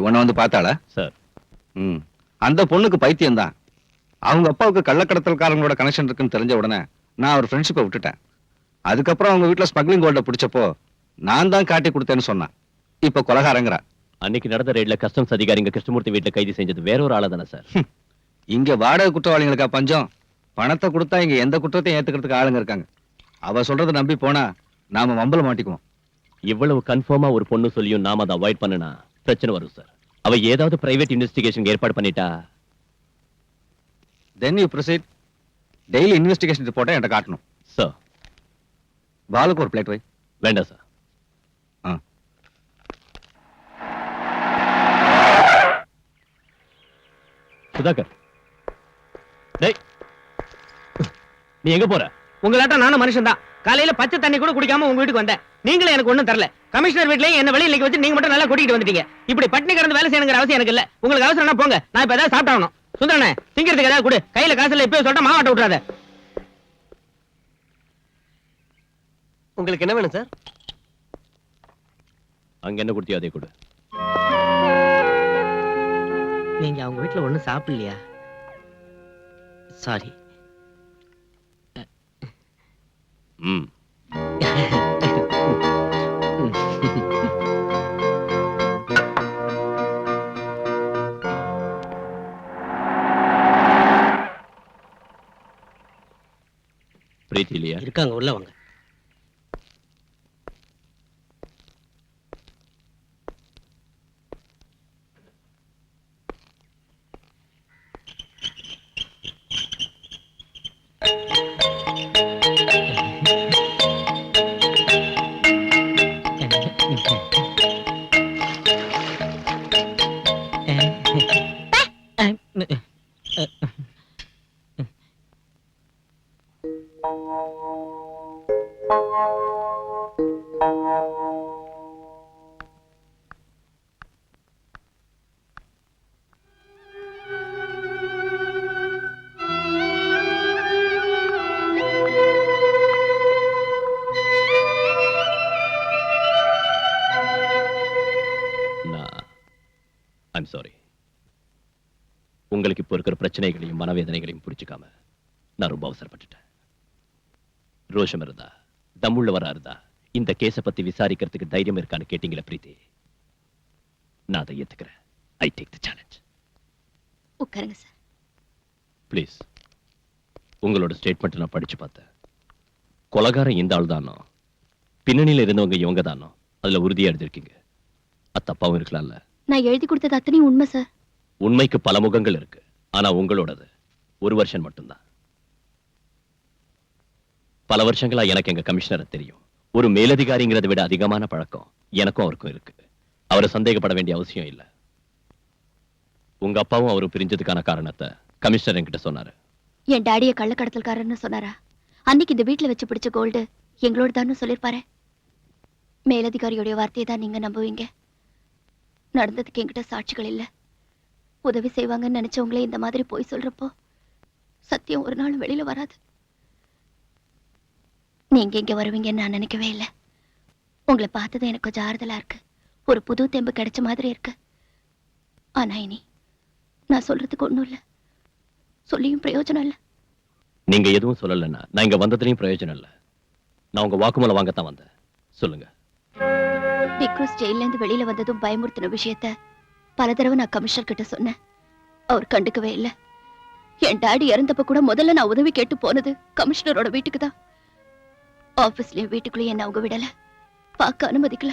உன்னை வந்து பார்த்தாளா? சார், அந்த பொண்ணுக்கு பைத்தியம் தான். அவங்க அப்பாவுக்கு கள்ளக்கடத்தல்காரங்களோட கனெக்ஷன் இருக்குன்னு தெரிஞ்ச உடனே நான் ஒரு ஃப்ரெண்ட்ஷிப்பை விட்டுட்டேன். அதுக்கப்புறம் அவங்க வீட்டுல ஸ்மக்லிங் கோல்ட பிடிச்சப்போ நான் தான் காட்டி கொடுத்தேன்னு சொன்னான். இப்ப கொலகாரங்கிறா. அன்னைக்கு நடந்த ரெய்ட்ல கஸ்டம்ஸ் அதிகாரிங்க கிருஷ்ணமூர்த்தி வீட்டுல கைது செஞ்சது வேற ஒரு ஆளா தானே சார்? இங்க வாடகை குற்றவாளிகளுக்கா பஞ்சம்? பணத்தை கொடுத்தா இங்க எந்த குற்றத்தையும் ஏத்துக்கிறதுக்கு ஆளுங்க இருக்காங்க. அவ சொல்றதை நம்பி போனா நாம மம்பல மாட்டிக்குவோம். இவ்வளவு கன்ஃபார்மா ஒரு பொண்ணு சொல்லியும் நாம அதை அவாய்ட் பண்ணனா பிரச்சனை வரும் சார். அவ ஏதாவது பிரைவேட் இன்வெஸ்டிகேஷன் ஏற்பாடு பண்ணிட்டா then you proceed. Daily investigation ரிப்போர்ட்டை என்கிட்ட காட்டணும். சார். பாலுக்கு ஒரு பிளேட் வை. வேண்டாம் சார். சுதாகர், டேய், நீ எங்க போற? உங்களாட்டம் நானும் மனுஷன் தான். காலையில பச்சை தண்ணி கூட குடிக்காம உங்க வீட்டுக்கு வந்தேன். நீங்களும் எனக்கு ஒண்ணும் தரல. கமிஷனர் வீட்லயும் என்ன வெளியில வச்சு நீங்க மட்டும் நல்லா கூட்டிட்டு வந்துட்டீங்க. இப்படி பட்டினி கிடந்து வேலை செய்யணுங்கிற அவசியம் எனக்கு இல்ல. உங்களுக்கு அவசரம்னா போங்க, நான் இப்ப ஏதாவது சாப்பிட்டாகணும். சுந்தரனே, திங்கிறதுக்கு ஏதாவது கொடு. கையில காசு இல்ல, இப்பவே சொல்லிட்டு மாவாட்ட விட்டுறாத. உங்களுக்கு என்ன வேணும் சார்? அங்க என்ன கொடுத்தியோ அதே கொடு. நீங்க அவங்க வீட்டுல ஒண்ணும் சாப்பிடலையா? சாரி. ம். பிரீத்தி இல்லையா? இருக்காங்க, உள்ள வாங்க. I'm sorry. உங்களுக்கு இப்போ இருக்கிற பிரச்சனைகளையும் மனவேதனைகளையும் புரிச்சுக்காம நான் ரொம்ப அவசரப்பட்டுட்டேன். ரோஷம் இருந்தா, தம்முள்ளவரா இருந்தா இந்த கேஸை பத்தி விசாரிக்கிறதுக்கு தைரியம் இருக்கான்னு கேட்டீங்களா பிரீத்தி? நான் அதை ஏத்துக்கிறேன். I take the challenge. உட்காருங்க சார். ப்ளீஸ். உங்களோட ஸ்டேட்மெண்ட் நான் படிச்சு பார்த்தேன். கொலகாரம் இந்த ஆள் தானோ, பின்னணியில இருந்தவங்க இவங்க தானோ, அதுல உறுதியா எழுதிருக்கீங்க. அது தப்பாவும் இருக்கலாம்ல? நான் எழுதி கொடுத்தது அத்தனையும் உண்மை சார். உண்மைக்கு பல முகங்கள் இருக்கு, ஆனா உங்களோடது ஒரு வருஷம் மட்டும்தான். பல வருஷங்களா எனக்கு எங்க கமிஷனரை தெரியும். ஒரு மேலதிகாரிங்கிறத விட அதிகமான பழக்கம் எனக்கும் அவருக்கும் இருக்கு. அவரை சந்தேகப்பட வேண்டிய அவசியம் இல்ல. உங்க அப்பாவும் அவரு பிரிஞ்சதுக்கான காரணத்தை கமிஷனர் என்கிட்ட சொன்னாரு. என் டாடிய கள்ளக்கடத்தல்காரன்னு சொன்னாரா? அன்னைக்கு இந்த வீட்டுல வச்சு பிடிச்ச கோல்டு எங்களோட தான் சொல்லிருப்பாரு. மேலதிகாரியோடைய வார்த்தையை தான் நீங்க நம்புவீங்க. நடந்ததுக்கு என்கிட்ட சாட்சிகள் இல்ல. உதவி செய்வாங்கன்னு நினைச்சவங்களே இந்த மாதிரி போய் சொல்றப்போ சத்தியம் ஒரு நாள் வெளியில வராது. நீங்க இங்க வருவீங்கன்னு நான் நினைக்கவே இல்லை. உங்களை பார்த்தது எனக்கு கொஞ்சம் ஆறுதலா இருக்கு. ஒரு புது தெம்பு கிடைச்ச மாதிரி இருக்கு. ஆனா இனி நான் சொல்றதுக்கு ஒண்ணும் இல்ல, சொல்லியும் பிரயோஜனம் இல்ல. நீங்க எதுவும் சொல்லலன்னா நான் இங்க வந்ததுலயும் பிரயோஜனம் இல்ல. நான் உங்க வாக்குமூலம் வாங்கத்தான் வந்தேன். சொல்லுங்க. டிக்ரூஸ் ஜெயில இருந்து வெளியில வந்ததும் பயமுறுத்தின விஷயத்த பல தடவை நான் கமிஷனர் கிட்ட சொன்னேன். அவர் கண்டுக்கவே இல்லை. என் டாடி இறந்தப்ப கூட முதல்ல நான் உதவி கேட்டு போனது கமிஷனரோட வீட்டுக்கு தான். ஆபீஸ்லயும் வீட்டுக்குள்ளேயும் என்ன அவங்க விடல, பார்க்க அனுமதிக்கல.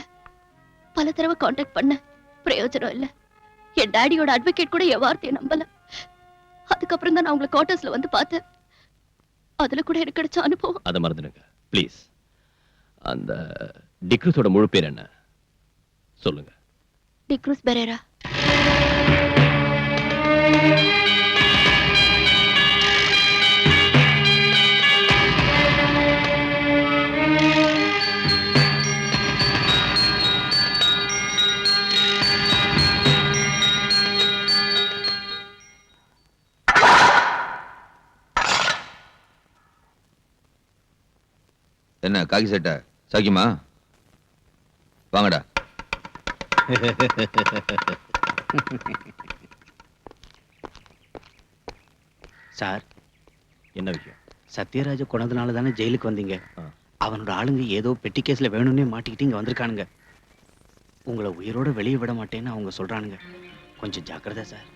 பல தடவை கான்டாக்ட் பண்ண, பிரயோஜனம் இல்ல. என் டாடியோட அட்வொகேட் கூட என் வார்த்தையை நம்பல. அதுக்கப்புறம் தான் நான் உங்களை குவார்டர்ஸ்ல வந்து பார்த்தேன். அதுல கூட எனக்கு கிடைச்ச அனுபவம். அதை மறந்துடுங்க ப்ளீஸ். அந்த டிக்ரூஸோட முழு பேர் என்ன சொல்லுங்க. டிக்ரூஸ் பெரேரா. என்ன காக்கி சட்டை சாக்கியமா? வாங்கடா. சார், என்ன விஷயம்? சத்யராஜ கொண்டதுனால தானே ஜெயிலுக்கு வந்தீங்க. அவனோட ஆளுங்க ஏதோ பெட்டி கேஸ்ல வேணும்னே மாட்டிக்கிட்டு இங்க வந்திருக்கானுங்க. உங்களை உயிரோட வெளியே விட மாட்டேன்னு அவங்க சொல்றானுங்க. கொஞ்சம் ஜாக்கிரதை சார்.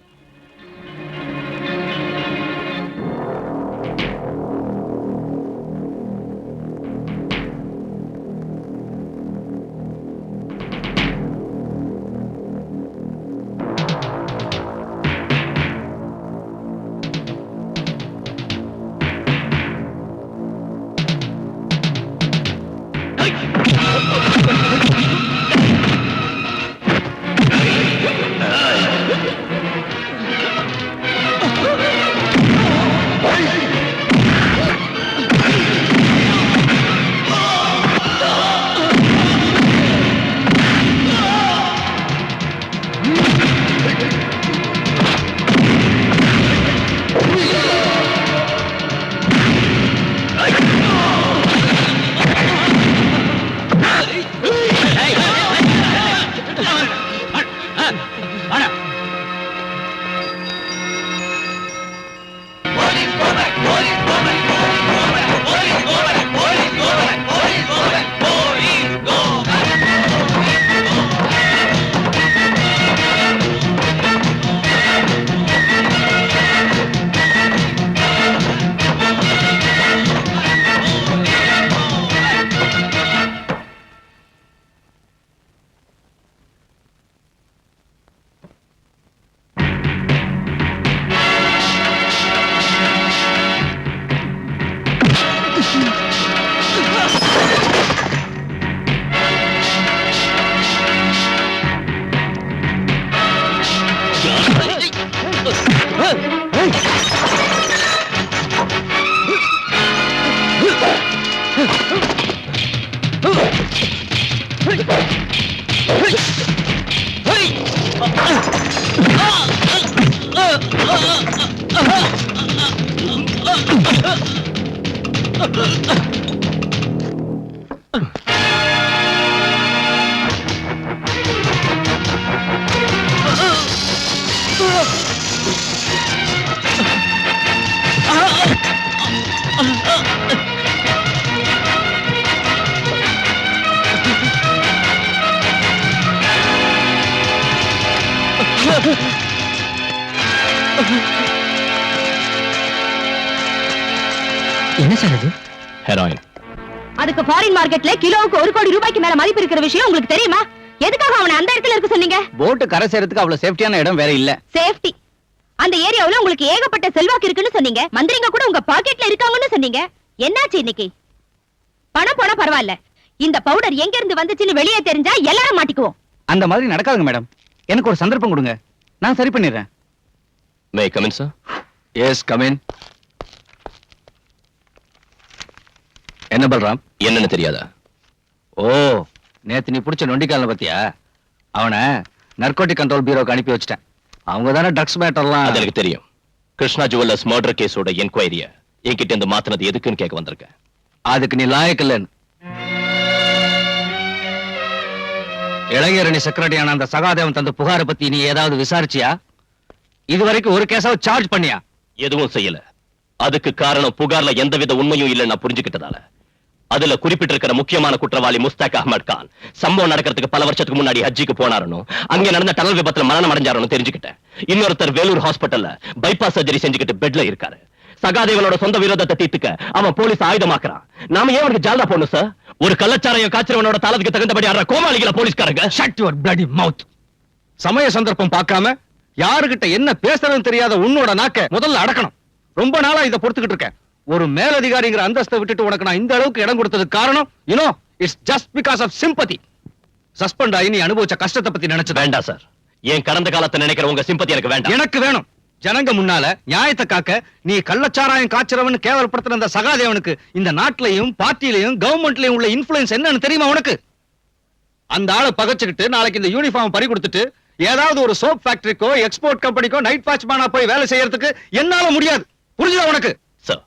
என்ன சார் இது? ஹெராயின். அதுக்கு ஃபாரின் மார்க்கெட்ல கிலோவுக்கு 1 கோடி ரூபாய்க்கு மேல மதிப்பு இருக்கிற விஷயம் உங்களுக்கு தெரியுமா? எதுக்காக அவனை அந்த இடத்துல இருக்க சொன்னீங்க? போட்டு கரை சேரத்துக்கு அவ்வளவு சேஃப்டியான இடம் வேற இல்ல. சேஃப்டி. அந்த ஏரியாவுல உங்களுக்கு ஏகப்பட்ட செல்வாக்கு இருக்குன்னு சொன்னீங்க. மந்திரிங்க கூட உங்க பாக்கெட்ல இருக்காங்கன்னு சொன்னீங்க. என்னாச்சு இன்னைக்கு? பணம் போனா பரவாயில்ல. இந்த பவுடர் எங்க இருந்து வந்துச்சுன்னு வெளியே தெரிஞ்சா எல்லாரும் மாட்டிக்குவோம். அந்த மாதிரி நடக்காதுங்க மேடம். எனக்கு ஒரு சந்தர்ப்பம் கொடுங்க, நான் சரி பண்ணிடுறேன். May come in sir? Yes come in. என்ன பல்ராம்? என்னன்னு தெரியாதா? ஓ, நேத்து நீ புடிச்ச நொண்டிக்கால பத்தியா? அவனை நர்கோட்டிக் கண்ட்ரோல் பியூரோக்கு அனுப்பி வச்சிட்டேன். அவங்க தானே ட்ரக்ஸ் மேட்டர்லாம். அது எனக்கு தெரியும். கிருஷ்ணா ஜுவல்லர்ஸ் மர்டர் கேஸோட என்கொயரிய என்கிட்ட இருந்து மாத்தினது எதுக்குன்னு கேட்க வந்திருக்கேன். அதுக்கு நீ லாயக்கில்லன்னு. இளைஞரணி செக்ரட்டரியான அந்த சகாதேவன் தந்த புகாரை பத்தி நீ ஏதாவது விசாரிச்சியா? இதுவரைக்கும் ஒரு கேஸாவது சார்ஜ் பண்ணியா? எதுவும் செய்யல. அதுக்கு காரணம் புகார்ல எந்தவித உண்மையும் இல்ல நான் புரிஞ்சுக்கிட்டதால. அதுல குறிப்பிட்டிருக்கிற முக்கியமான குற்றவாளி முஸ்தாக் அஹ்மத் கான் சம்பவம் நடக்கிறதுக்கு பல வருஷத்துக்கு முன்னாடி ஹஜ்ஜிக்கு போனாருன்னு, அங்க நடந்த டனல் விபத்துல மரணம் அடைஞ்சாருன்னு தெரிஞ்சுக்கிட்டேன். இன்னொருத்தர் வேலூர் ஹாஸ்பிட்டல்ல பைபாஸ் சர்ஜரி செஞ்சுக்கிட்டு பெட்ல இருக்காரு. சகாதேவனோட சொந்த விரோதத்தை தீர்த்துக்க அவன் போலீஸ் ஆயுதமாக்குறான். நாம ஏன் அவனுக்கு ஜால்தா போடணும் சார்? ஒரு கள்ளச்சாரையும் காய்ச்சறவனோட தாளத்துக்கு தகுந்தபடி ஆடுற கோமாளிகள போலீஸ்காரங்க. ஷட் யுவர் பிளடி மவுத். சமய சந்தர்ப்பம் பார்க்காம யாருகிட்ட என்ன பேசுறதுன்னு தெரியாத உன்னோட நாக்க முதல்ல அடக்கணும். ரொம்ப நாளா இதை பொறுத்துக்கிட்டு இருக்கேன். ஒரு மேலதிகாரிங்கிற அந்தஸ்தை விட்டுட்டு உனக்கு நான் இந்த அளவுக்கு இடம் கொடுத்ததுக்கு காரணம் it's just because of sympathy. Suspend ஆகி நீ அனுபவிச்ச கஷ்டத்தை பத்தி நினைச்சு வேண்டாம் சார். என் கடந்த காலத்தை நினைக்கிற உங்க சிம்பத்தி எனக்கு வேண்டாம். எனக்கு வேணும். ஜனங்க முன்னால நியாயத்தை காக்க நீ கள்ளச்சாராயம் காய்ச்சறவன் கேவலப்படுத்துற அந்த சகாதேவனுக்கு இந்த நாட்டிலையும் பார்ட்டிலையும் கவர்மெண்ட்லயும் உள்ள இன்ஃபுளுன்ஸ் என்னன்னு தெரியுமா உனக்கு? அந்த ஆளை பகச்சுக்கிட்டு நாளைக்கு இந்த யூனிஃபார்ம் பறி கொடுத்துட்டு ஏதாவது ஒரு சோப் ஃபேக்டரிக்கோ எக்ஸ்போர்ட் கம்பெனிக்கோ நைட் வாட்ச்மேனா போய் வேலை செய்யறதுக்கு என்னால முடியாது. புரிஞ்சுதா உனக்கு? சார்,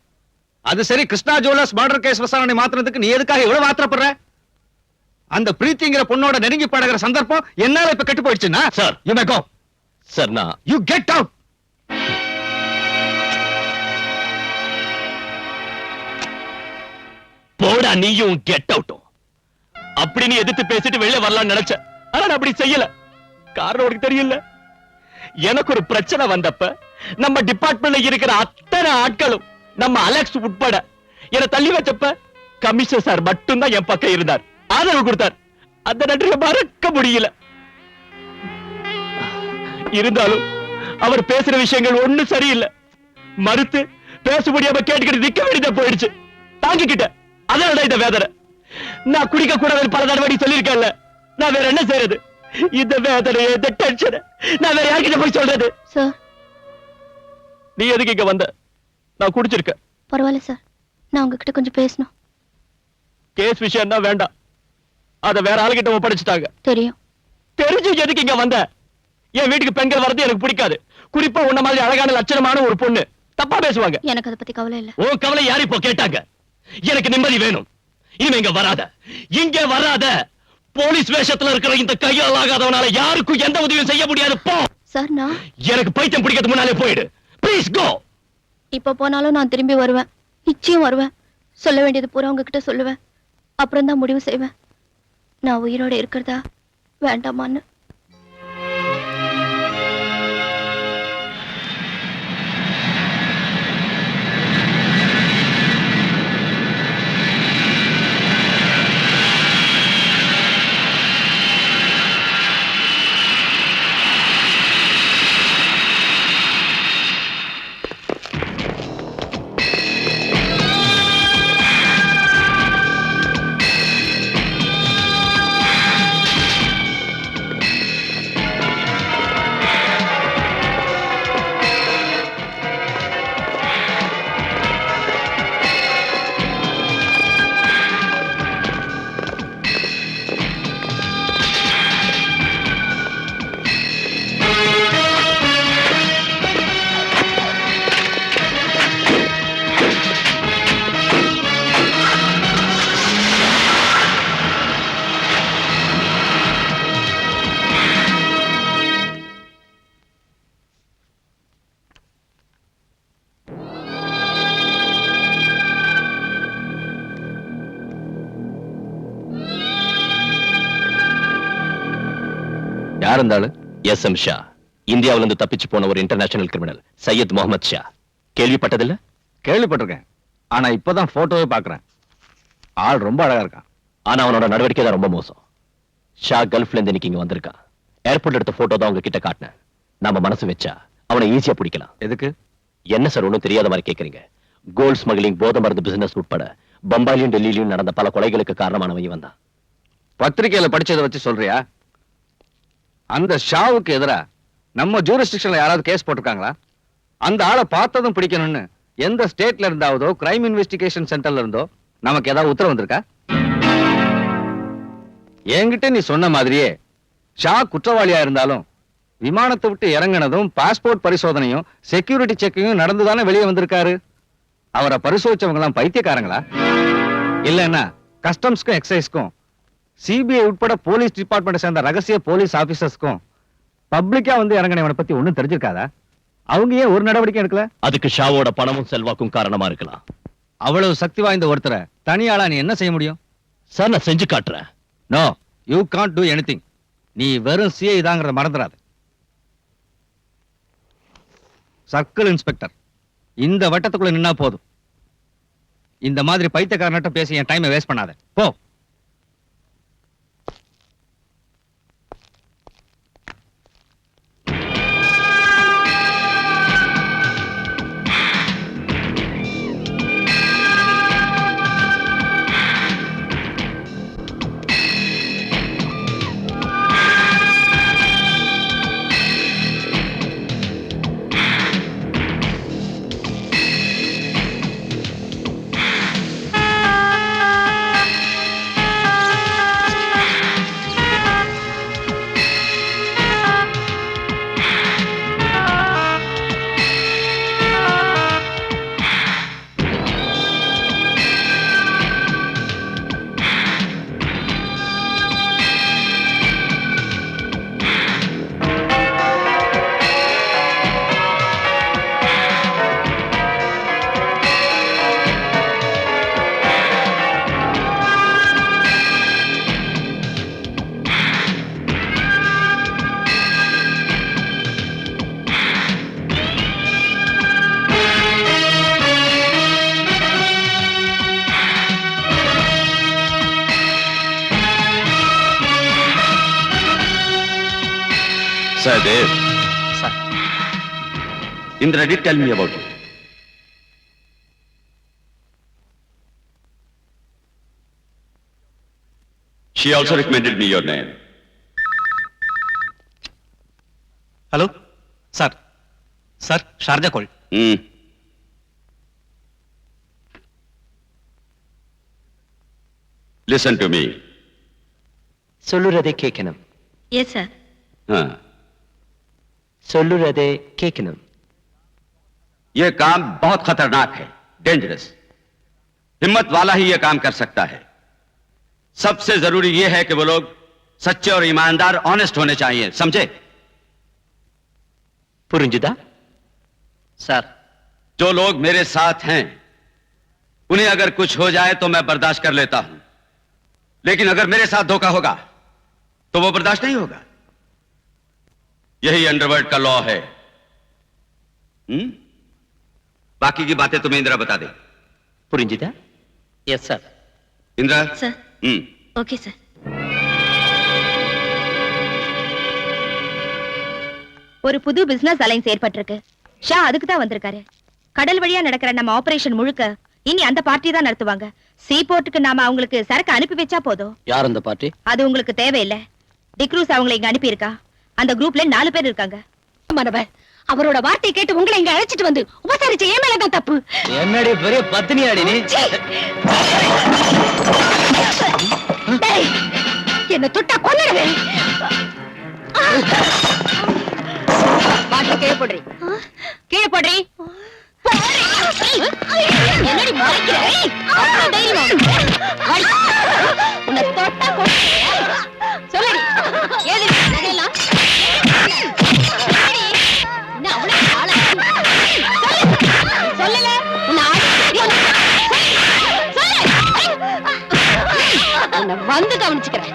அது சரி, கிருஷ்ணா ஜுவல்லர்ஸ் மர்டர் கேஸ் விசாரணை மாத்துறதுக்கு நீ எதுக்காக இவ்வளவு ஆத்திரப்படுற? அந்த பிரீத்திங்கிற பொண்ணோட நெருங்கி பழகிற சந்தர்ப்பம் என்னால இப்ப கெட்டு போயிடுச்சுன்னா sir, you may go. Sir, நான் யூ கெட் அவுட். போடா நீயும் கெட் அவுட்டும். அப்படி நீ எதிர்த்து பேசிட்டு வெளியே வரலாம்னு நினைச்ச. ஆனா நான் அப்படி செய்யல. காரணம் உனக்கு தெரியல. எனக்கு ஒரு பிரச்சனை வந்தப்ப நம்ம டிபார்ட்மெண்ட்ல இருக்கிற அத்தனை ஆட்களும் நம்ம அலெக்ஸ் உட்பட என்ன தள்ளி வச்சப்ப கமிஷனர் சார் மட்டும்தான் என் பக்கம் இருந்தார், ஆதரவு கொடுத்தார். அந்த நன்றியை மறக்க முடியல. இருந்தாலும் அவர் பேசுற விஷயங்கள் ஒண்ணும் சரியில்லை. மறுத்து பேச முடியாம கேட்டுக்கிட்டு நிக்க வேண்டியதா போயிடுச்சு. தாங்கிக்கிட்ட. அதனால இந்த வேதனை. நான் குடிக்க கூடாதுன்னு பல தடவை சொல்லியிருக்கேன்ல. நான் வேற என்ன செய்யறது? இந்த வேதனை, இந்த டென்ஷன் நான் வேற யார்கிட்ட போய் சொல்றது? சார், நீ எதுக்கு இங்க வந்த? நான் குடிச்சிருக்கேன். பரவாயில்ல சார், நான் உங்ககிட்ட கொஞ்சம் பேசணும். கேஸ் விஷயம் தான் வேண்டாம். அத வேற ஆளுகிட்ட ஒப்படைச்சிட்டாங்க. தெரியும். தெரிஞ்சு எதுக்கு இங்க வந்த? என் வீட்டுக்கு பெண்கள் வரது எனக்கு பிடிக்காது. குறிப்பா உன்ன மாதிரி அழகான லட்சணமான ஒரு பொண்ணு தப்பா பேசுவாங்க. எனக்கு அதை பத்தி கவலை இல்ல. ஓ கவலை யாரு இப்போ கேட்டாங்க? எனக்கு நிம்மதி வேணும். இனிமே இங்க வராத, இங்க வராத. போலீஸ் வேஷத்துல இருக்கிற இந்த கையால் ஆகாதவனால யாருக்கும் எந்த உதவியும் செய்ய முடியாது. போ. சார், நான் எனக்கு பைத்தியம் பிடிக்கிறதுக்கு முன்னாலே போயிடு. Please go. இப்ப போனாலும் நான் திரும்பி வருவேன். நிச்சயம் வருவேன். சொல்ல வேண்டியது பூரா உங்ககிட்ட சொல்லுவேன். அப்புறம் தான் முடிவு செய்வேன் நான் உயிரோட இருக்கிறதா வேண்டாமான்னு. யார் இருந்தாலும் எஸ்.எம். ஷா, இந்தியாவில இருந்து தப்பிச்சு போன ஒரு இன்டர்நேஷனல் கிரிமினல் சையத் முகமது ஷா. கேள்விப்பட்டதில்ல? கேள்விப்பட்டிருக்கேன். ஆனா இப்பதான் போட்டோவே பாக்குறேன். ஆள் ரொம்ப அழகா இருக்கான். ஆனா அவனோட நடவடிக்கை தான் ரொம்ப மோசம். ஷா கல்ஃப்ல இருந்து இன்னைக்கு இங்க வந்திருக்கான். ஏர்போர்ட்ல எடுத்த போட்டோ தான் உங்ககிட்ட காட்டினேன். நாம மனசு வச்சா அவனை ஈஸியா பிடிக்கலாம். எதுக்கு? என்ன சார் ஒண்ணும் தெரியாத மாதிரி கேக்குறீங்க? கோல்ட் ஸ்மக்லிங், போதை மருந்து பிசினஸ் உட்பட பம்பாயிலும் டெல்லியிலும் நடந்த பல கொலைகளுக்கு காரணமானவன் இவன் தான். பத்திரிகையில படிச்சதை வச்சு சொல்றியா? அந்த ஷாவுக்கு எதிரா நம்ம ஜூரிஸ்டிக்ஷன்ல யாராவது கேஸ் போட்டிருக்காங்களா? அந்த ஆளை பார்த்ததும் பிடிக்கணும்னு எந்த ஸ்டேட்ல இருந்தாவதோ கிரைம் இன்வெஸ்டிகேஷன் சென்டர்ல இருந்தோ நமக்கு ஏதாவது உத்தரவு வந்திருக்கா? என்கிட்ட நீ சொன்ன மாதிரியே ஷா குற்றவாளியா இருந்தாலும் விமானத்தை விட்டு இறங்கினதும் பாஸ்போர்ட் பரிசோதனையும் செக்யூரிட்டி செக்கிங்கும் நடந்துதானே வெளியே வந்திருக்காரு. அவரை பரிசோதிச்சவங்க எல்லாம் பைத்தியக்காரங்களா? இல்லன்னா கஸ்டம்ஸ்க்கும் எக்ஸைஸ்க்கும் சிபிஐ உட்பட போலீஸ் டிபார்ட்மெண்ட் சேர்ந்த ரகசிய போலீஸ் ஆபீசர்ஸ்க்கும் பப்ளிக்கா வந்து இறங்கினவனை பத்தி ஒண்ணும் தெரிஞ்சிருக்காதா? அவங்க ஏன் ஒரு நடவடிக்கை எடுக்கல? அதுக்கு ஷாவோட பணமும் செல்வாக்கும் காரணமா இருக்கலாம். அவ்வளவு சக்தி வாய்ந்த ஒருத்தரை தனியாளா நீ என்ன செய்ய முடியும்? சார் நான் செஞ்சு காட்டுறேன். No, you can't do anything. நீ வெறும் சிஐ தாங்கிறத மறந்துடாத. சர்க்கிள் இன்ஸ்பெக்டர் இந்த வட்டத்துக்குள்ள நின்னா போதும். இந்த மாதிரி பைத்தியக்காரன்ட்ட பேசி என் டைமை வேஸ்ட் பண்ணாத. போ. Sahdev. Sir. Indra did tell me about you. She also recommended me your name. Hello? Sir. Sir, Sharjah called. Listen to me. சொல்லுறதை கேட்கணும். Yes sir. சொல்லுறதை கேட்கணும். ये काम बहुत खतरनाक है, डेंजरस. हिम्मत वाला ही ये काम कर सकता है. सबसे जरूरी ये है कि वो लोग सच्चे और ईमानदार, ऑनेस्ट होने चाहिए, समझे? புரிஞ்சுதா? सर, जो लोग मेरे साथ हैं उन्हें अगर कुछ हो जाए तो मैं बर्दाश्त कर लेता हूं, लेकिन अगर मेरे साथ धोखा होगा तो वो बर्दाश्त नहीं होगा. यही अंडरवर्ल्ड का लॉ है. बाकी की बातें तुम्हें इंदिरा बता दे. புரிஞ்சுதா? Yes sir. Indira. Sir. Okay sir. ஒரு புது பிசினஸ் அலைன்ஸ் ஏற்பட்டிருக்கு. ஷா அதுக்கு தான் வந்திருக்காரு. கடல் வழியா நடக்கிற நம்ம ஆபரேஷன் முழுக்க இனி அந்த பார்ட்டி தான் நடத்துவாங்க. சீபோர்ட்டுக்கு நாம அவங்களுக்கு சரக்கு அனுப்பி வச்சா போதும். யார் அந்த பார்ட்டி? அது உங்களுக்கு தேவையில்லை. டிக்ரூஸ் அவங்களை இங்க அனுப்பி இருக்கா. அந்த குரூப்ல 4 பேர் இருக்காங்க. மனவர் அவரோட வார்த்தையை கேட்டு உங்களை இங்க அழைச்சிட்டு வந்து உபசரிச்ச ஏன் மேலதான் தப்பு. என்னடி பெரிய பத்தினியாடி நீ? என்ன தொட்டா கொன்னுடுவேன். பாட்டு கீழே போடுறி. கீழே போடுறி. என்னடி மறைக்கிற? உன்னை தொட்டா கொன்னுடுவேன். சொல்லடி. ஏது நகையெல்லாம்? சொல்லல. உன்னை வந்து கவனிச்சுக்கிறேன்.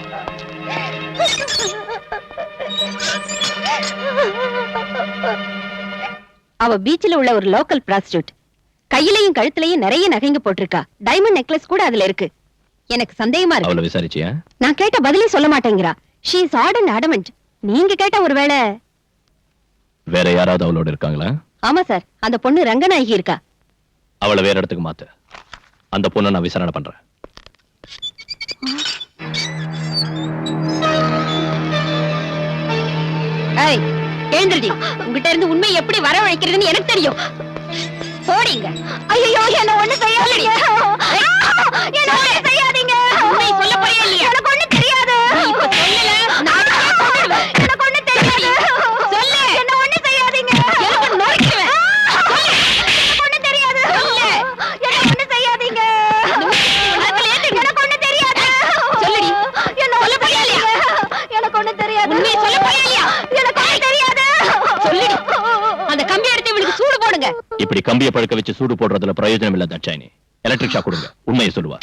அவ பீச்சில் உள்ள ஒரு லோக்கல் பிராஸ்டியூட். கையிலையும் கழுத்துலயும் நிறைய நகைங்க போட்டிருக்கா. டைமண்ட் நெக்லஸ் கூட அதுல இருக்கு. எனக்கு சந்தேகமா இருக்கு. அவளை விசாரிச்சியா? நான் கேட்ட பதிலே சொல்ல மாட்டேங்கிறா. She is odd and adamant. நீங்க கேட்ட ஒருவேளை. வேற யாராவது அவளோட இருக்காங்களா? ஆமா சார், அந்த பொண்ணு ரங்கநாயகி இருக்கா. அவளை வேற இடத்துக்கு மாத்து. அந்த பொண்ணை நான் விசாரணை பண்றேன். ஏய், எழுந்திருடி. உங்ககிட்ட இருந்து உண்மை எப்படி வரவழைக்கிறதுன்னு எனக்கு தெரியும். போடிங்க. ஐயோ, என்ன ஒண்ணு செய்யாதீங்க. என்ன ஒண்ணு செய்யாதீங்க. உண்மை சொல்ல போறியா இல்லையா? எனக்கு ஒண்ணு தெரியாது. நீ இப்ப சொல்லல, நான் சொல்லுவேன். எனக்கு ஒண்ணு தெரியாது. சொல்லு. என்ன ஒண்ணு செய்யாதீங்க. எனக்கு நொறுக்குவேன். சொல்லு. எனக்கு ஒண்ணு தெரியாது. சொல்லு. என்ன ஒண்ணு செய்யாதீங்க. எனக்கு ஒண்ணு தெரியாது. சொல்லுடி. என்ன சொல்ல போறியா இல்லையா? எனக்கு ஒண்ணு தெரியாது. உண்மை சொல்ல போறியா இல்லையா? எனக்கு ஒண்ணு தெரியாது. சொல்லுடி. அந்த கம்பி எடுத்து இவளுக்கு சூடு போடுங்க. இப்படி கம்பியை பழுக்க வச்சு சூடு போடுறதுல பிரயோஜனம் இல்ல தட்சாயினி. எலக்ட்ரிக் ஷாக் கொடுங்க. உண்மையை சொல்லுவா.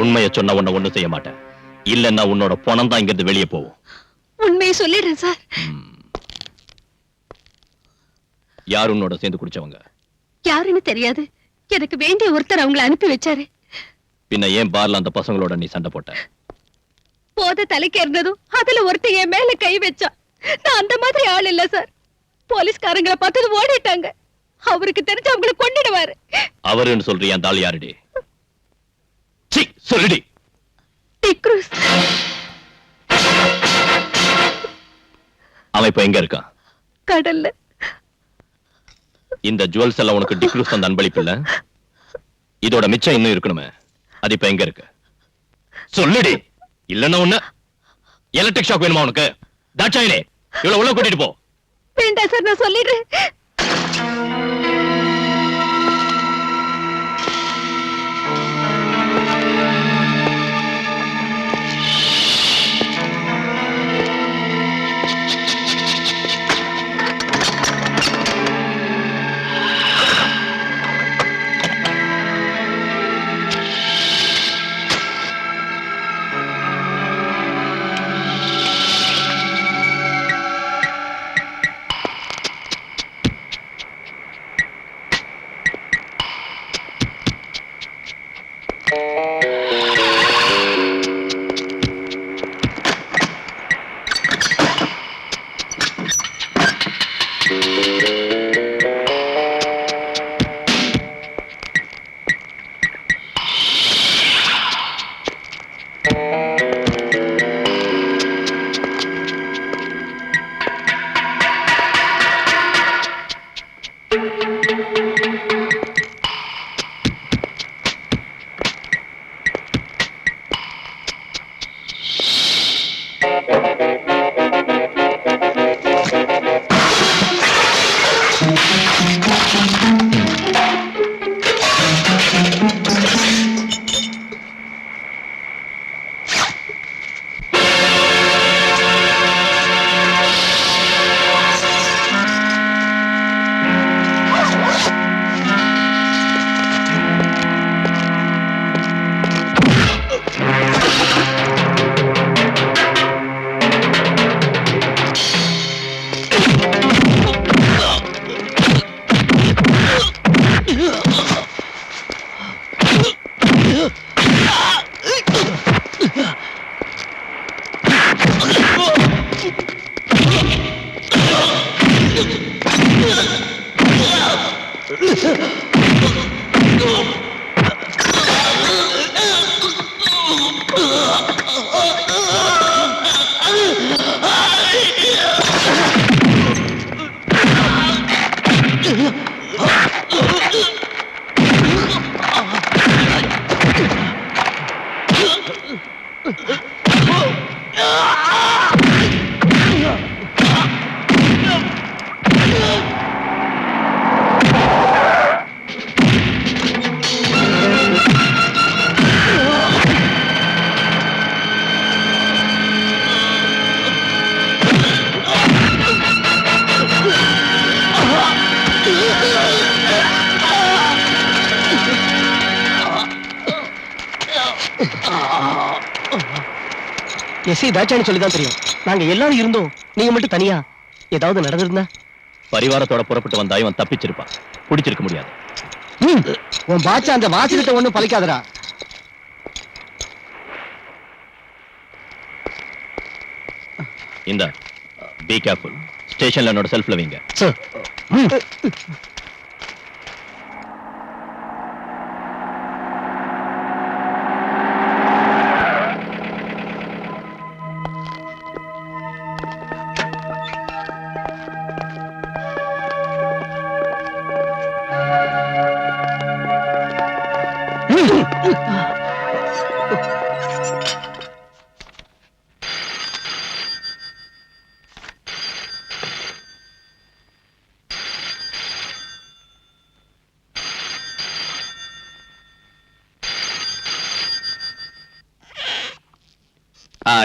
உண்மையை சொன்ன உன்னை ஒண்ணும் செய்ய மாட்டேன். இல்லன்னா உன்னோட பணம் தான் இங்கிருந்து வெளியே போகும். உண்மையை சொல்லிடுறேன் சார். யார் உன்னோட சேர்ந்து குடிச்சவங்க? யாருன்னு தெரியாது. எனக்கு வேண்டிய ஒருத்தர் அவங்களை அனுப்பி வச்சாரு. பின்ன ஏன் பார்ல அந்த பசங்களோட நீ சண்டை போட்ட? போத தலைக்கு இருந்ததும் அதுல ஒருத்தர் என் மேல கை வச்சா. நான் அந்த மாதிரி ஆள் இல்ல சார். போலீஸ்காரங்களை பார்த்தது ஓடிட்டாங்க. அவருக்கு தெரிஞ்சு அவங்களை கொண்டுடுவாரு. அவருன்னு சொல்றியா? அந்த ஆள் யாருடி? சீ, சொல்லுடி. டிக்ரூஸ். அவன் இப்ப எங்க இருக்கான்? கடல்ல. இந்த ஜுவல்ஸ் எல்லாம் உனக்கு டிக்ரூஸ் தந்த அன்பளிப்பு இல்ல? இதோட மிச்சம் இன்னும் இருக்கணுமே. அது இப்ப எங்க இருக்கு? சொல்லுடி. இல்லன்னா ஒண்ணு எலக்ட்ரிக் ஷாக் வேணுமா உனக்கு? தாட்சாயினே, இவ்வளவு உள்ள கூட்டிட்டு போ. வேண்டாம் சார், நான் சொல்லிடுறேன். எஸ்ஐ தாட்சாயினி சொல்லிதான் தெரியும். நாங்க எல்லாரும் இருந்தோம், நீங்க மட்டும் தனியா. ஏதாவது நடந்திருந்தா? பரிவாரத்தோட புறப்பட்டு வந்தா இவன் தப்பிச்சிருப்பான், பிடிச்சிருக்க முடியாது. உன் பாச்சா அந்த வாசிக்கிட்ட ஒண்ணும் பலிக்காதடா. இந்த பி கேர்ஃபுல். ஸ்டேஷன்ல என்னோட செல்ஃப்ல வைங்க.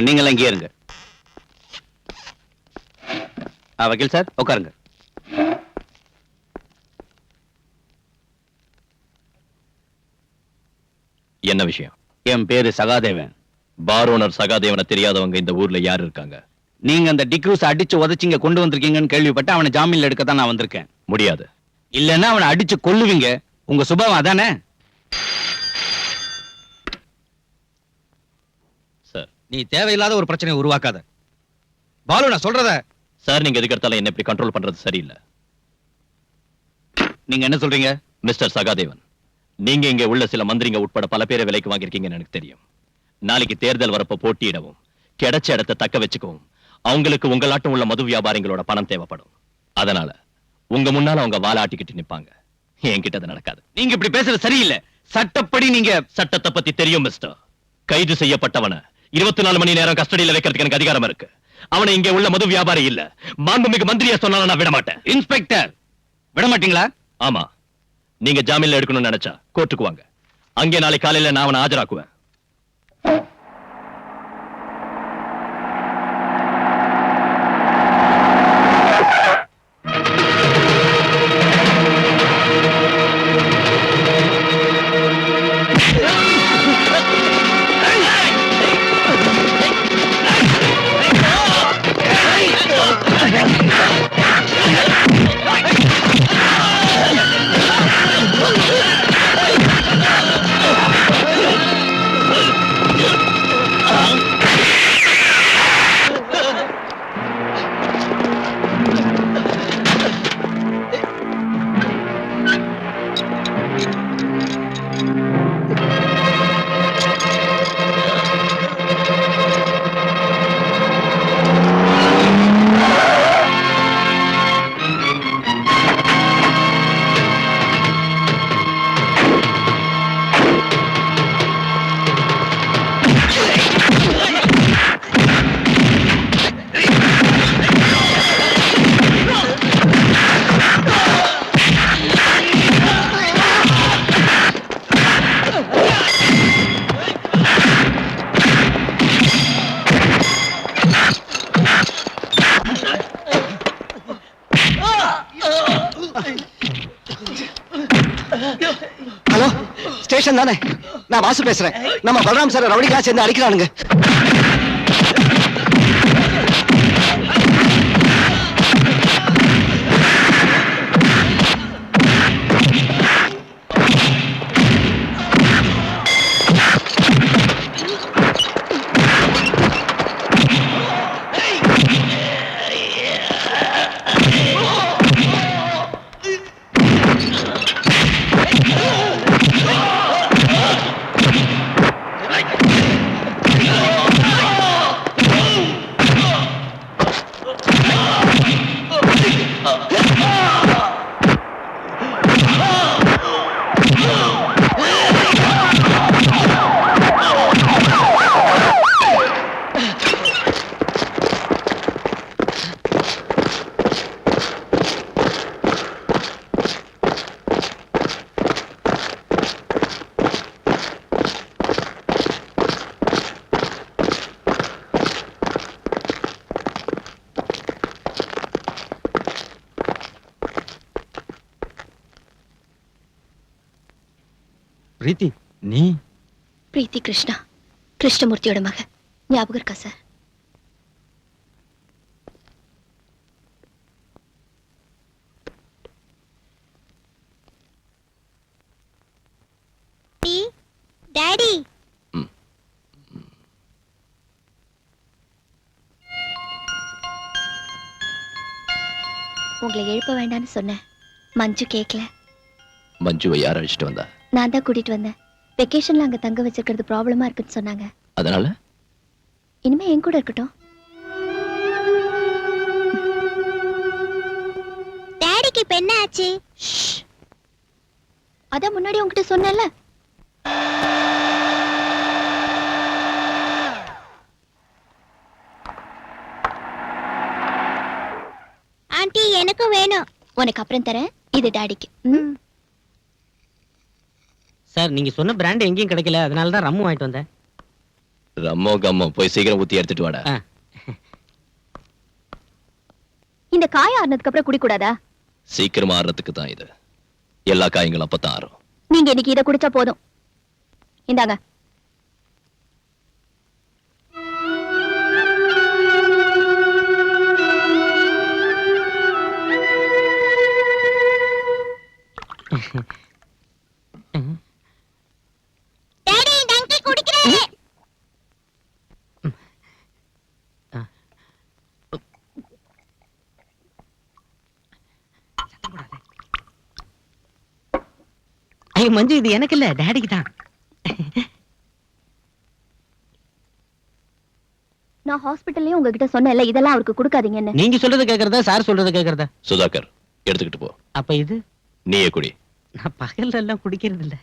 நீங்க இங்கே இருங்க. வக்கீல் சார் உட்காருங்க. என்ன விஷயம்? என் பேரு சகாதேவன். பார் ஓனர் சகாதேவனை தெரியாதவங்க இந்த ஊர்ல யார் இருக்காங்க? நீங்க அந்த டிக்ரூஸ் அடிச்சு உதச்சிங்க கொண்டு வந்திருக்கீங்கன்னு கேள்விப்பட்டு அவனை ஜாமீன்ல எடுக்க தான் நான் வந்திருக்கேன். முடியாது. இல்லன்னா அவனை அடிச்சு கொல்லுவீங்க. உங்க சுபாவம் அதானே? சார், நீ தேவையில்லாத ஒரு பிரச்சனையை உருவாக்காத. பாலு, நான் சொல்றத. சார், நீங்க எதுக்கு எடுத்தாலும் என்ன இப்படி கண்ட்ரோல் பண்றது சரியில்லை. நீங்க என்ன சொல்றீங்க? மிஸ்டர் சகாதேவன், நீங்க இங்க உள்ள சில மந்திரிங்க உட்பட பல பேரை விலைக்கு வாங்கியிருக்கீங்கன்னு எனக்கு தெரியும். நாளைக்கு தேர்தல் வரப்ப போட்டியிடவும் கிடைச்ச இடத்தை தக்க வச்சுக்கவும் அவங்களுக்கு உங்களாட்டம் உள்ள மது வியாபாரிகளோட பணம் தேவைப்படும். அதனால உங்க முன்னால அவங்க வாலாட்டிக்கிட்டு நிப்பாங்க. என்கிட்ட அது நடக்காது. நீங்க இப்படி பேசுறது சரியில்லை. சட்டப்படி நீங்க சட்டத்தை பத்தி தெரியும் மிஸ்டர். கைது செய்யப்பட்டவன 24 மணி நேரம் கஸ்டடியில வைக்கிறதுக்கு எனக்கு அதிகாரம் இருக்கு. அவனை இங்க உள்ள மது வியாபாரி இல்ல, மாண்புமிகு மந்திரியா சொன்னாலும் நான் விட மாட்டேன். இன்ஸ்பெக்டர், விட மாட்டீங்களா? ஆமா, நீங்க ஜாமீன்ல எடுக்கணும்னு நினைச்சா கோர்ட்டுக்கு வாங்க. அங்கே நாளை காலையில நான் அவனை ஆஜராக்குவேன். ஹலோ, ஸ்டேஷன் தானே? நான் வாசு பேசுறேன். நம்ம பலராம் சார் ரவுடிகளா சேர்ந்து அடிக்கிறானுங்க. பிரீத்தி, நீ? பிரீத்தி கிருஷ்ணா, கிருஷ்ணமூர்த்தியோட மக. ஞாபகம் இருக்கா சார்? டாடி உங்களை எழுப்ப வேண்டாம்னு சொன்னேன். மஞ்சு கேட்கல. மஞ்சுவை யார் அழைச்சிட்டு வந்தா? நான் தான் கூட்டிட்டு வந்தேன். வெக்கேஷன்ல அங்க தங்க வச்சிருக்கிறது ப்ராப்ளமா இருக்குன்னு சொன்னாங்க. அதனால இனிமே என் கூட இருக்கட்டும். டாடிக்கு இப்ப என்ன ஆச்சு? அதான் முன்னாடி உன்கிட்ட சொன்னேன்ல. ஆண்டி எனக்கும் வேணும். உனக்கு அப்புறம் தரேன். இது டாடிக்கு. சார் நீங்க சொன்ன பிராண்ட் எங்கேயும் கிடைக்கல, அதனால தான் ரம்மு வாங்கிட்டு வந்தேன். ரம்மோ கம்மோ போய் சீக்கிரம் ஊத்தி எடுத்துட்டு வாடா. இந்த காய ஆறுனதுக்கு அப்புறம் குடிக்கூடாதா? சீக்கிரமா ஆறதுக்கு தான் இது. எல்லா காயங்களும் அப்பதான் ஆறும். நீங்க இன்னைக்கு இதை குடிச்சா போதும். இந்தாங்க. டாடி டங்கி குடிக்கிறேன். ஐயோ மஞ்சு, இது எனக்கு இல்ல, டாடிக்கு தான். நான் ஹாஸ்பிடல்லயே உங்ககிட்ட சொன்னேன்ல, இதெல்லாம் அவருக்கு கொடுக்காதீங்கன்னு. நீங்க சொல்றது கேக்குறதா சார் சொல்றது கேக்குறதா? சுதாகர் எடுத்துக்கிட்டு போ. அப்ப இது நீயே குடி. நான் பகல்ல எல்லாம் குடிக்கிறது இல்ல.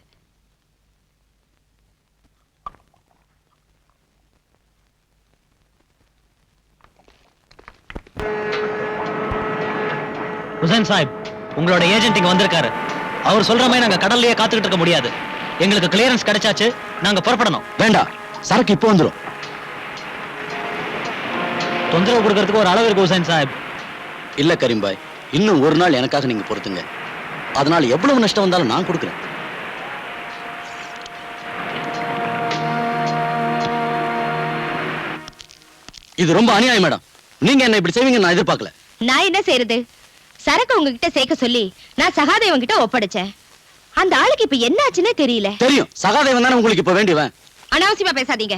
ஹுசைன் சாஹிப், உங்களோட ஏஜென்ட் இங்க வந்திருக்காரு. அவர் சொல்ற மாதிரி நாங்க கடல்லயே காத்துக்கிட்டு இருக்க முடியாது. எங்களுக்கு கிளியரன்ஸ் கிடைச்சாச்சு, நாங்க புறப்படணும். வேண்டாம், சரக்கு இப்போ வந்துரும். தொந்தரவு கொடுக்கறதுக்கு ஒரு அளவு இருக்கு ஹுசைன் சாஹிப். இல்ல கரீம்பாய், இன்னும் ஒரு நாள் எனக்காக நீங்க பொறுத்துங்க. அதனால எவ்வளவு நஷ்டம் வந்தாலும் நான் கொடுக்குறேன். இது ரொம்ப அநியாயம் மேடம். நீங்க என்ன இப்படி செய்வீங்க நான் எதிர்பார்க்கல. நான் என்ன செய்யறது? சரக்கு உங்ககிட்ட சேர்க்க சொல்லி நான் சகாதேவன் கிட்ட ஒப்படைச்சேன். அந்த ஆளுக்கு இப்ப என்ன ஆச்சுன்னே தெரியல. தெரியும், சகாதேவன் தானே உங்களுக்கு இப்ப வேண்டியவன். அனாவசியமா பேசாதீங்க.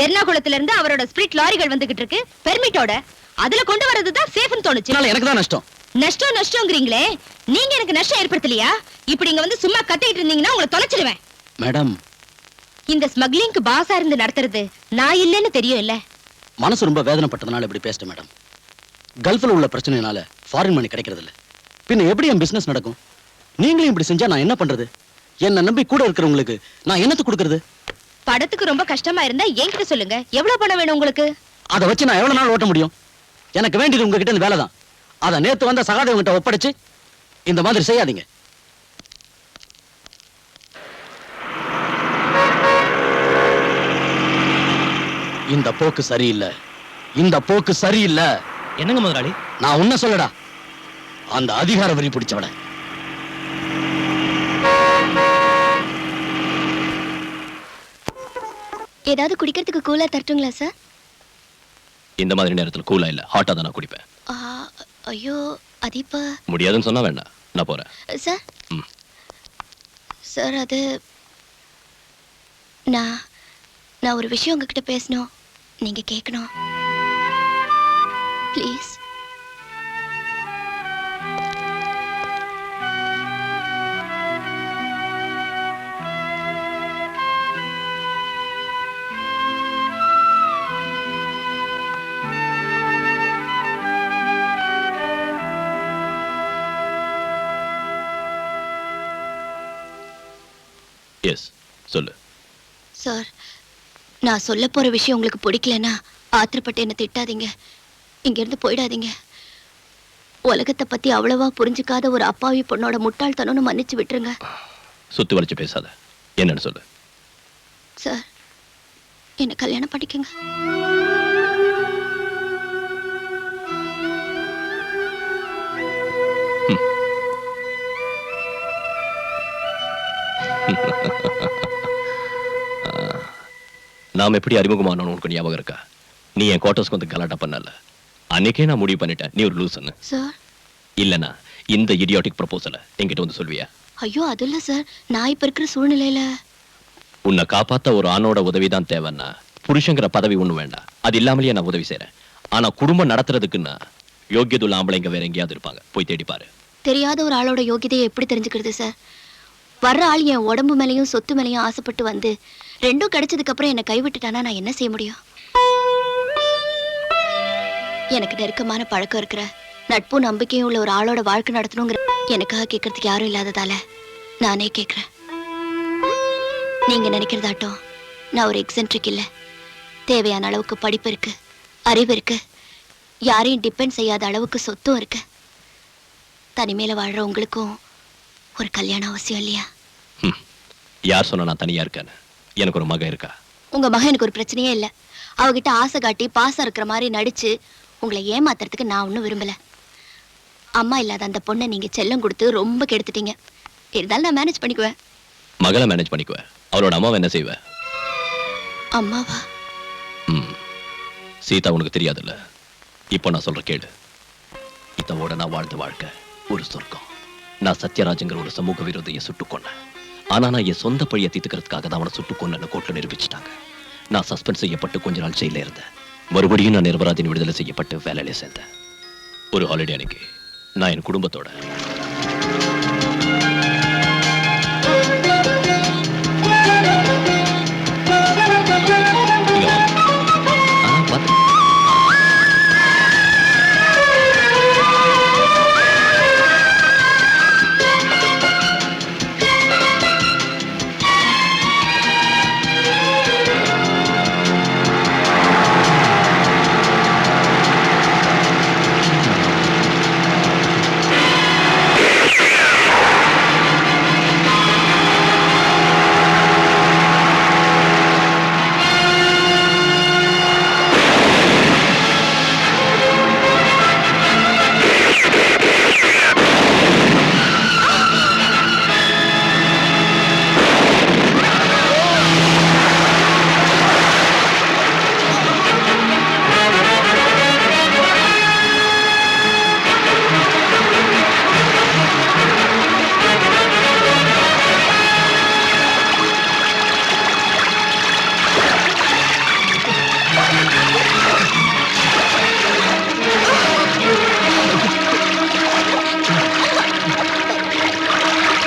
எர்ணாகுளத்துல இருந்து அவரோட ஸ்பிரிட் லாரிகள் வந்துகிட்டு இருக்கு பெர்மிட்டோட. அதுல கொண்டு வரதுதான் சேஃப்னு தோணுச்சு. எனக்கு தான் நஷ்டம். நஷ்டம்ங்கறீங்களே, நீங்க எனக்கு நஷ்டம் ஏற்படுத்தலையா? இப்படி இங்க வந்து சும்மா கத்திட்டு இருந்தீங்கன்னா உங்களை தொலைச்சிடுவேன். மேடம், இந்த ஸ்மக்லிங்க்கு பாஸா இருந்து நடத்துறது நான் இல்லைன்னு தெரியும் இல்ல? மனசு ரொம்ப வேதனைப்பட்டதுனால இப்படி பேசிட்டேன் மேடம். கல்ஃப்ல உள்ள பிரச்சனைனால ஃபாரின் மணி கிடைக்கிறது இல்ல. பின்ன எப்படி என் பிசினஸ் நடக்கும்? நீங்களும் இப்படி செஞ்சா நான் என்ன பண்றது? என்ன நம்பி கூட இருக்கிறவங்களுக்கு நான் என்னத்து கொடுக்கறது? படத்துக்கு ரொம்ப கஷ்டமா இருந்தா என்கிட்ட சொல்லுங்க. எவ்வளவு பணம் வேணும் உங்களுக்கு? அதை வச்சு நான் எவ்வளவு நாள் ஓட்ட முடியும்? எனக்கு வேண்டியது உங்ககிட்ட இந்த வேலை தான். அதை நேத்து வந்த சகாதேவன் கிட்ட ஒப்படைச்சு இந்த மாதிரி செய்யாதீங்க. இந்த போக்கு சரியில்லை. இந்த போக்கு சரியில்லை. என்னங்க முதலாளி? நான் உன்ன சொல்லடா, அந்த அதிகார வரி பிடிச்சவன. ஏதாவது குடிக்கிறதுக்கு கூலா தரட்டுங்களா சார்? இந்த மாதிரி நேரத்துல கூலா இல்ல, ஹாட்டா தான் நான் குடிப்பேன். ஐயோ, அது இப்ப முடியாதுன்னு சொன்னா வேண்டாம், நான் போறேன். சார் சார், அது நான் ஒரு விஷயம் உங்ககிட்ட பேசணும். நீங்க கேட்கணும் ப்ளீஸ். எஸ், சொல்லு. சார், நான் சொல்ல போற விஷயம் உங்களுக்கு பிடிக்கலன்னா ஆத்திரப்பட்டு என்ன திட்டாதீங்க. இங்க இருந்து போயிடாதீங்க. உலகத்தை பத்தி அவ்வளவா புரிஞ்சுக்காத ஒரு அப்பாவி பொண்ணோட முட்டாள்தனம்னு மன்னிச்சு விட்டுருங்க. சுத்தி வளைச்சு பேசாத, என்னன்னு சொல்லு. சார், என்ன கல்யாணம் பண்ணிக்கங்க. நாம் எப்படி அறிமுகமானோம் உனக்கு ஞாபகம் இருக்கா? நீ என் குவார்டர்ஸ்க்கு வந்து கலாட்டா பண்ணல. அன்னைக்கே நான் முடிவு பண்ணிட்டேன் நீ ஒரு லூசுன்னு. சார், இல்லனா இந்த இடியாட்டிக் ப்ரொபோசலை என்கிட்ட வந்து சொல்வியா? ஐயோ, அது இல்ல சார். நான் இப்ப இருக்கிற சூழ்நிலையில உன்னை காப்பாத்த ஒரு ஆணோட உதவிதான் தேவைன்னா புருஷங்கிற பதவி ஒண்ணு வேண்டாம். அது இல்லாமலேயே நான் உதவி செய்றேன். ஆனா குடும்பம் நடத்துறதுக்குன்னா யோகியதுள்ள ஆம்பளைங்க வேற எங்கேயாவது இருப்பாங்க, போய் தேடி பாரு. தெரியாத ஒரு ஆளோட யோகியதையை எப்படி தெரிஞ்சுக்கிறது சார்? வர்ற ஆள் என் உடம்பு மேலேயும் சொத்து மேலேயும் ஆசைப்பட்டு வந்து ரெண்டும் கிடைச்சதுக்கு அப்புறம் என்னை கைவிட்டுட்டானா நான் என்ன செய்ய முடியும்? எனக்கு நெருக்கமான பழக்கம் இருக்கிற நட்பும் நம்பிக்கையும் உள்ள ஒரு ஆளோட வாழ்க்கை நடத்தணுங்கிற எனக்காக கேட்கறதுக்கு யாரும் இல்லாததால நானே கேட்கிறேன். நீங்க நினைக்கிறதாட்டம் நான் ஒரு எக்ஸென்ட்ரிக் இல்ல. தேவையான அளவுக்கு படிப்பு இருக்கு, அறிவு இருக்கு, யாரையும் டிபெண்ட் செய்யாத அளவுக்கு சொத்தும் இருக்கு. தனிமையில வாழ்ற உங்களுக்கும் ஒரு கல்யாணம் அவசியம் இல்லையா? யார் சொன்னா நான் தனியா இருக்கேன்னு? எனக்கு ஒரு மகன் இருக்கா. உங்க மகன் எனக்கு ஒரு பிரச்சனையே இல்ல. அவகிட்ட ஆசை காட்டி பாசம் இருக்கிற மாதிரி நடிச்சு உங்களை ஏமாத்துறதுக்கு நான் ஒன்றும் விரும்பல. அம்மா இல்லாத அந்த பொண்ணை நீங்க செல்லம் கொடுத்து ரொம்ப கெடுத்துட்டீங்க. இருந்தாலும் நான் மேனேஜ் பண்ணிக்குவேன். மகளை மேனேஜ் பண்ணிக்குவேன். அவளோட அம்மாவை என்ன செய்வேன்? அம்மாவா? சீதா உனக்கு தெரியாதுல்ல. இப்போ நான் சொல்ற கேளு. இதோட நான் வாழ்ந்த வாழ்க்கை ஒரு சொர்க்கம். நான் சத்யராஜங்கிற ஒரு சமூக விரோதியை சுட்டுக் கொன்னேன். ஆனா நான் என் சொந்த பழியை தீர்த்துக்கிறதுக்காக தான் அவனை சுட்டுக் கொன்னு கோர்ட்ல நிரூபிச்சுட்டாங்க. நான் சஸ்பெண்ட் செய்யப்பட்டு கொஞ்ச நாள் ஜெயில இருந்தேன். மறுபடியும் நான் நிரபராதின் விடுதலை செய்யப்பட்டு வேலையில சேர்ந்தேன். ஒரு ஹாலிடே அன்னைக்கு நான் என் குடும்பத்தோட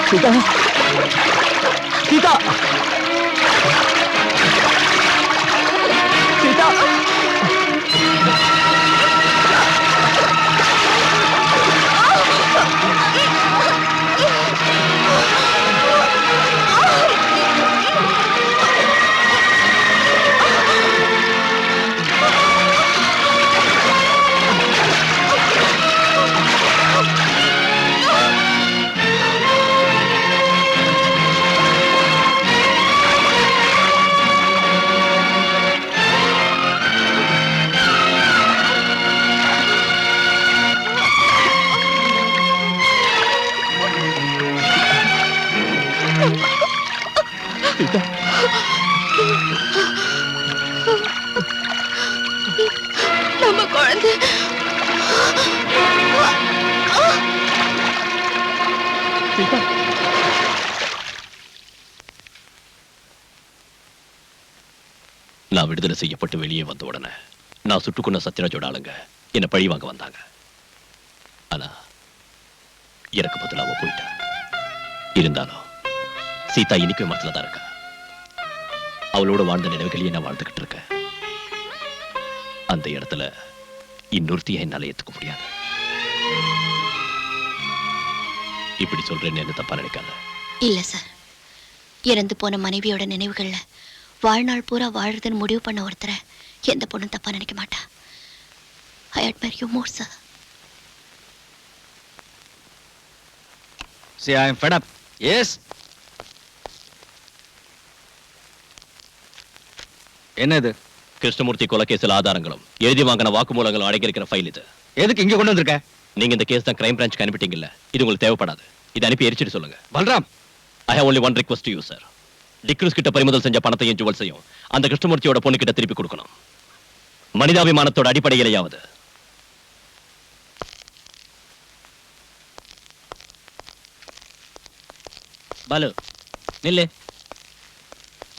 சீதா, சீதா, சீதா. நம்ம குழந்தை நான் விடுதலை செய்யப்பட்டு வெளியே வந்த உடனே நான் சுட்டுக்கொண்ட சத்யராஜோட ஆளுங்க என்ன பழி வாங்க வந்தாங்க. ஆனா எனக்கு பதிலா அவ போயிட்டா. இருந்தாலும் சீதா இன்னைக்கு மனசுல தான் இருக்கா. அவளோட வாழ்ந்த நினைவுகளையே நான் வாழ்ந்துகிட்டு இருக்கேன். அந்த இடத்துல இன்னொருத்தியை என்னால ஏத்துக்க முடியாது. இப்படி சொல்றேன்னு என்ன தப்பா நினைக்காத. இல்ல சார், இறந்து போன மனைவியோட நினைவுகள்ல வாழ்நாள் பூரா வாழ்றதுன்னு முடிவு பண்ண ஒருத்தரை எந்த பொண்ணும் தப்பா நினைக்க மாட்டா. I admire you more, sir. See, I am fed up. Yes. என்னது? கிருஷ்ணமூர்த்தி கொலை கேஸில் ஆதாரங்களும் எழுதி வாங்கின வாக்குமூலங்களும் அடங்கியிருக்கிற ஃபைல் இது. எதுக்கு இங்க கொண்டு வந்திருக்க? நீங்க இந்த கேஸ் தான் கிரைம் பிரான்ச்சுக்கு அனுப்பிட்டீங்கல்ல, இது உங்களுக்கு தேவைப்படாது. இது அனுப்பி எரிச்சிட்டு சொல்லுங்க. Balram, I have only one request to you, sir. D'Cruz கிட்ட பறிமுதல் செஞ்ச பணத்தையும் ஜுவல்ஸையும் அந்த கிருஷ்ணமூர்த்தியோட பொண்ணு கிட்ட திருப்பி கொடுக்கணும். மனிதாபிமானத்தோட அடிப்படையிலேயாவது. பாலு நில்லு.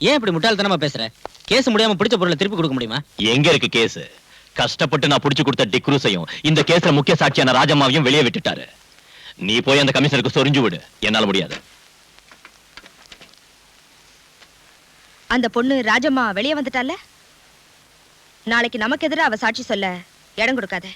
ஏன் இப்படி முட்டாள்தனமா பேசுற? கேஸ் முடியாம பிடிச்ச பொருளை திருப்பி கொடுக்க முடியுமா? எங்க இருக்கு கேஸ்? கஷ்டப்பட்டு நான் புடிச்சு கொடுத்த டிக்ரூஸையும் இந்த கேஸ்ல முக்கிய சாட்சியான ராஜம்மாவையும் வெளியே விட்டுட்டாரு. நீ போய் அந்த கமிஷனருக்கு சொரிஞ்சு விடு. என்னால முடியாது. அந்த பொண்ணு ராஜம்மா வெளியே வந்துட்டால, நாளைக்கு நமக்கு எதிராக அவ சாட்சி சொல்ல இடம் கொடுக்காத.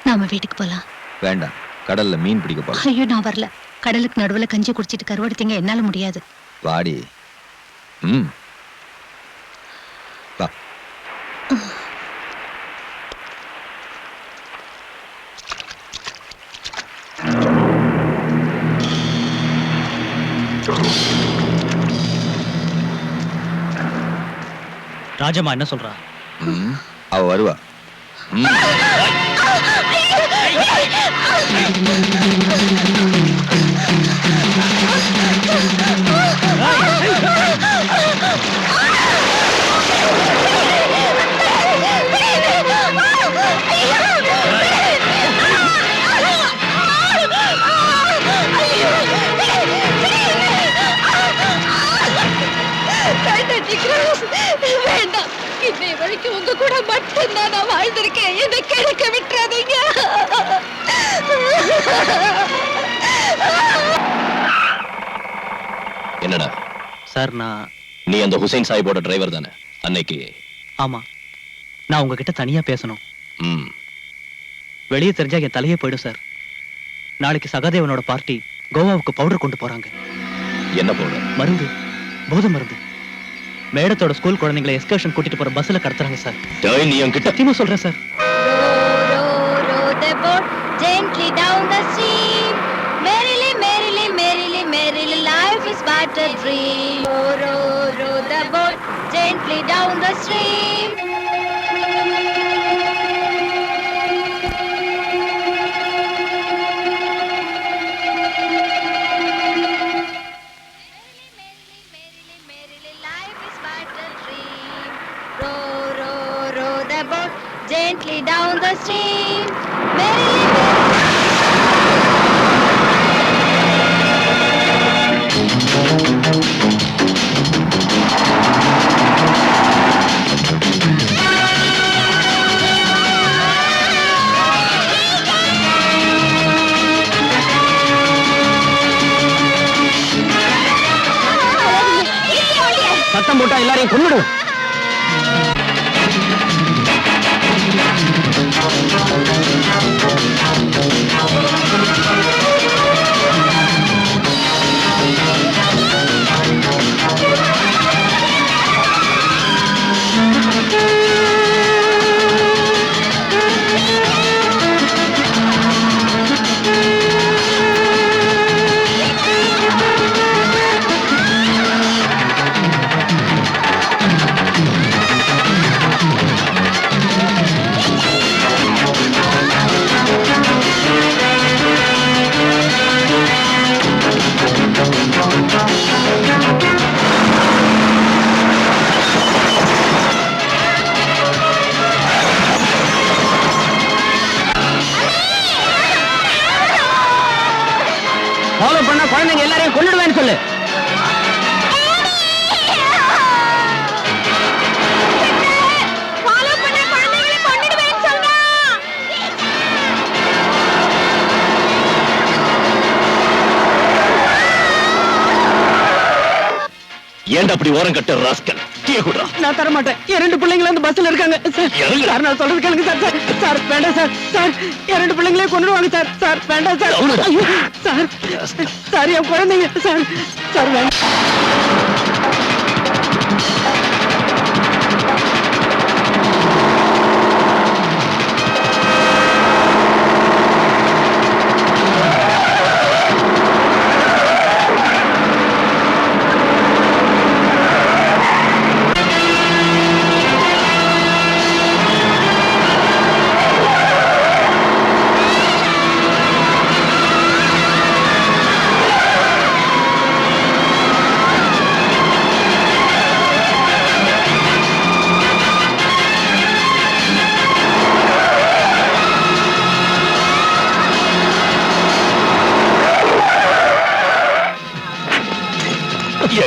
நாம வீட்டுக்கு போலாம். வேண்டாம், கடல்ல மீன் பிடிக்க போறோம். ஐயோ நான் வரல. கடலுக்கு நடுவுல கஞ்சி குடிச்சிட்டு கருவாடுத்தீங்க, என்னால முடியாது. வாடி. வா. ராஜம்மா என்ன சொல்றா? அவ வருவா. வேண்டாம், இன்னை வரைக்கும் உங்க கூட மட்டும்தான் நான் வாழ்ந்திருக்கேன். என்னை கிழக்க விட்டுறாதீங்க. என்னடா சார், நீ அந்த ஹுசைன் சாஹிபோட டிரைவர் தானே அன்னைக்கு? ஆமா. நான் உங்ககிட்ட தனியா பேசணும். ம். வெளியே தெரிஞ்சா என் தலையே போயிடும் சார். நாளைக்கு சகாதேவனோட பார்ட்டி கோவாவுக்கு பவுடர் கொண்டு போறாங்க. என்ன பவுடர்? மருந்து, போதை மருந்து. மேடத்தோட ஸ்கூல் குழந்தைங்களை எஸ்கர்ஷன் கூட்டிட்டு போற பஸ்ல கடத்துறாங்க சார். டேய், நீ என்கிட்ட சத்தியமா சொல்றேன் sir. Row the boat gently down the stream. Merrily, merrily, merrily, merrily, life is but a dream. Row the boat gently down the stream. Gently down the stream. Merrily, சத்தம் போட்டா எல்லாரையும் கொன்னுடு. ஃபாலோ பண்ண குழந்தைங்க எல்லாரையும் கொன்னுடுவேன்னு சொல்லு. ஏன்டா அப்படி ஓரம் கட்ட ராஸ்கல்? டீ குடுறா. நான் தர மாட்டேன். என் 2 பிள்ளைங்களும் அந்த பஸ்ல இருக்காங்க சார். நான் சொல்றது கேளுங்க சார். சார் வேண்டாம் சார். சார் என் 2 பிள்ளைங்களே கொன்னுடுவாங்க சார். சார் வேண்டாம் சார். ஐயோ சார். சார் என் குழந்தைங்க சார். சார் வேண்டாம்.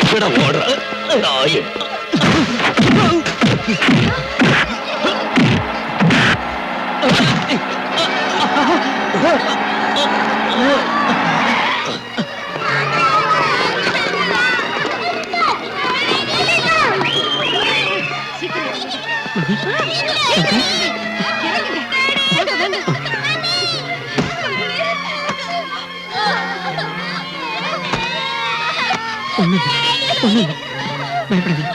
எங்கட ஓடுற நாயே? பயப்படாதீங்க.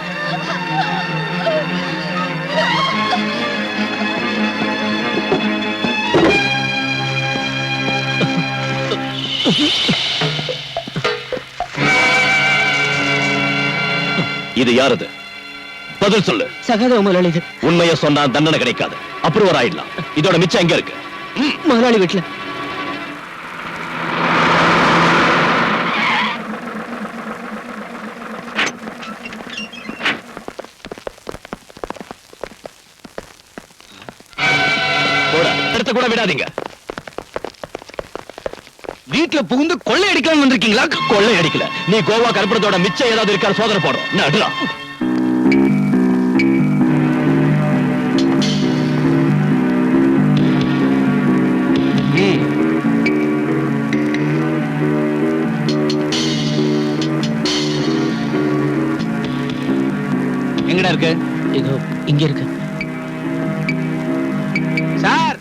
இது யாரது? பதில் சொல்லு. சகாதேவ முதலாளி இது. உண்மையை சொன்னா தண்டனை கிடைக்காது, அப்ரூவர் ஆயிடலாம். இதோட மிச்சம் எங்க இருக்கு? முதலாளி வீட்டுல. எடுத்து கூட விடாதீங்க. வீட்டுல புகுந்து கொள்ளை அடிக்கலாம் வந்திருக்கீங்களா? கொள்ளை அடிக்கல, நீ கோவா கருப்பணத்தோட மிச்சம் ஏதாவது இருக்கா சோதனை போடுறோம். நடுறா. எங்கடா இருக்கு? இதோ இங்க இருக்கு. சார்,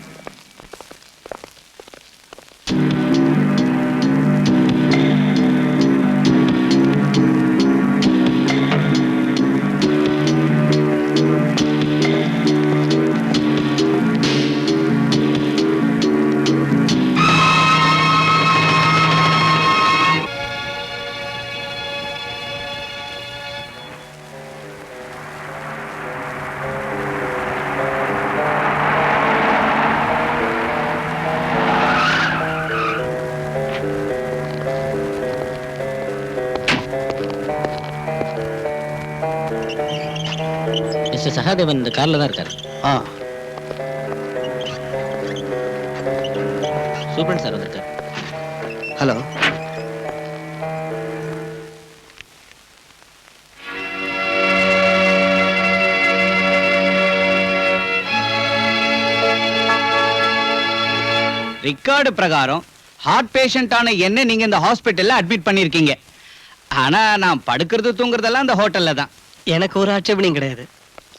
மிஸ்டர் சகாதேவன் இந்த கார்ல தான் இருக்காரு. சூப்பரன் சார் வந்திருக்காரு. ஹலோ. ரெக்கார்டு பிரகாரம் ஹார்ட் பேஷண்டான என்ன நீங்க இந்த ஹாஸ்பிட்டல்ல அட்மிட் பண்ணிருக்கீங்க. ஆனா நான் படுக்கிறது தூங்குறதெல்லாம் இந்த ஹோட்டல்ல தான். எனக்கு ஒரு ஆட்சேபனையும் கிடையாது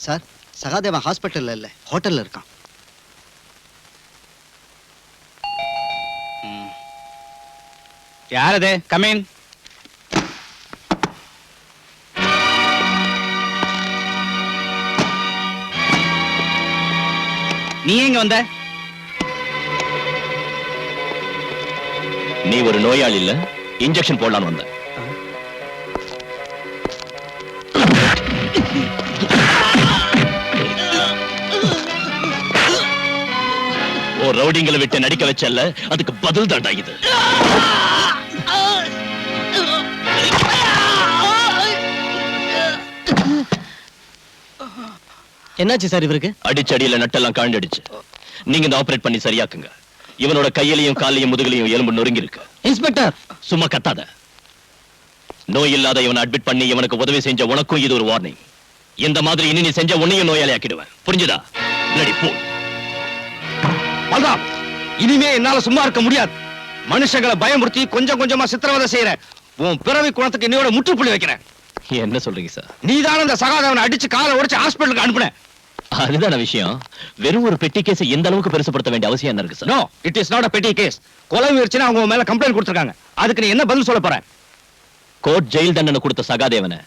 சார். சகாதேவன் ஹாஸ்பிட்டல்ல இல்ல, ஹோட்டல்ல இருக்கான். யாரது? கமின். நீ எங்க வந்த? நீ ஒரு நோயாளி இல்ல, இன்ஜெக்ஷன் போடலான்னு வந்த. ஓ ரவுடிங்களை விட்டு நடிக்க வச்சல்ல, அதுக்கு பதில் தாண்டா இது. என்னாச்சு சார் இவருக்கு? அடிச்சடியில நட்டெல்லாம் காண்டடிச்சு. நீங்க இந்த ஆபரேட் பண்ணி சரியாக்குங்க. இவனோட கையிலையும் காலையும் முதுகலையும் எலும்பு நொறுங்கி இருக்கு. இன்ஸ்பெக்டர், சும்மா கத்தாத. நோய் இல்லாத இவனை அட்மிட் பண்ணி இவனுக்கு உதவி செஞ்ச உனக்கும் இது ஒரு வார்னிங். இந்த மாதிரி இனி நீ செஞ்ச உன்னையும் நோயாளி ஆக்கிடுவேன். புரிஞ்சுதா? ரெடி போ. பல்ராம், இனிமே என்னால சும்மா இருக்க முடியாது. மனுஷங்களை பயமுறுத்தி கொஞ்சம் கொஞ்சமா சித்திரவதை செய்யற உன் பிறவி குணத்துக்கு இன்னையோட முற்றுப்புள்ளி வைக்கிறேன். என்ன சொல்றீங்க சார்? நீதான இந்த சகாதேவனை அடிச்சு காலை உடைச்சு ஹாஸ்பிட்டலுக்கு அனுப்புன. அதுதான விஷயம். வெறும் ஒரு பெட்டி கேஸ் எந்த அளவுக்கு பெருசுப்படுத்த வேண்டிய அவசியம் என்ன இருக்கு sir? No, it is not a petty case. கொலை முயற்சினா அவங்க மேல கம்ப்ளைண்ட் கொடுத்திருக்காங்க. அதுக்கு நீ என்ன பதில் சொல்ல போற? கோர்ட் ஜெயில் தண்டனை கொடுத்த சகாதேவனை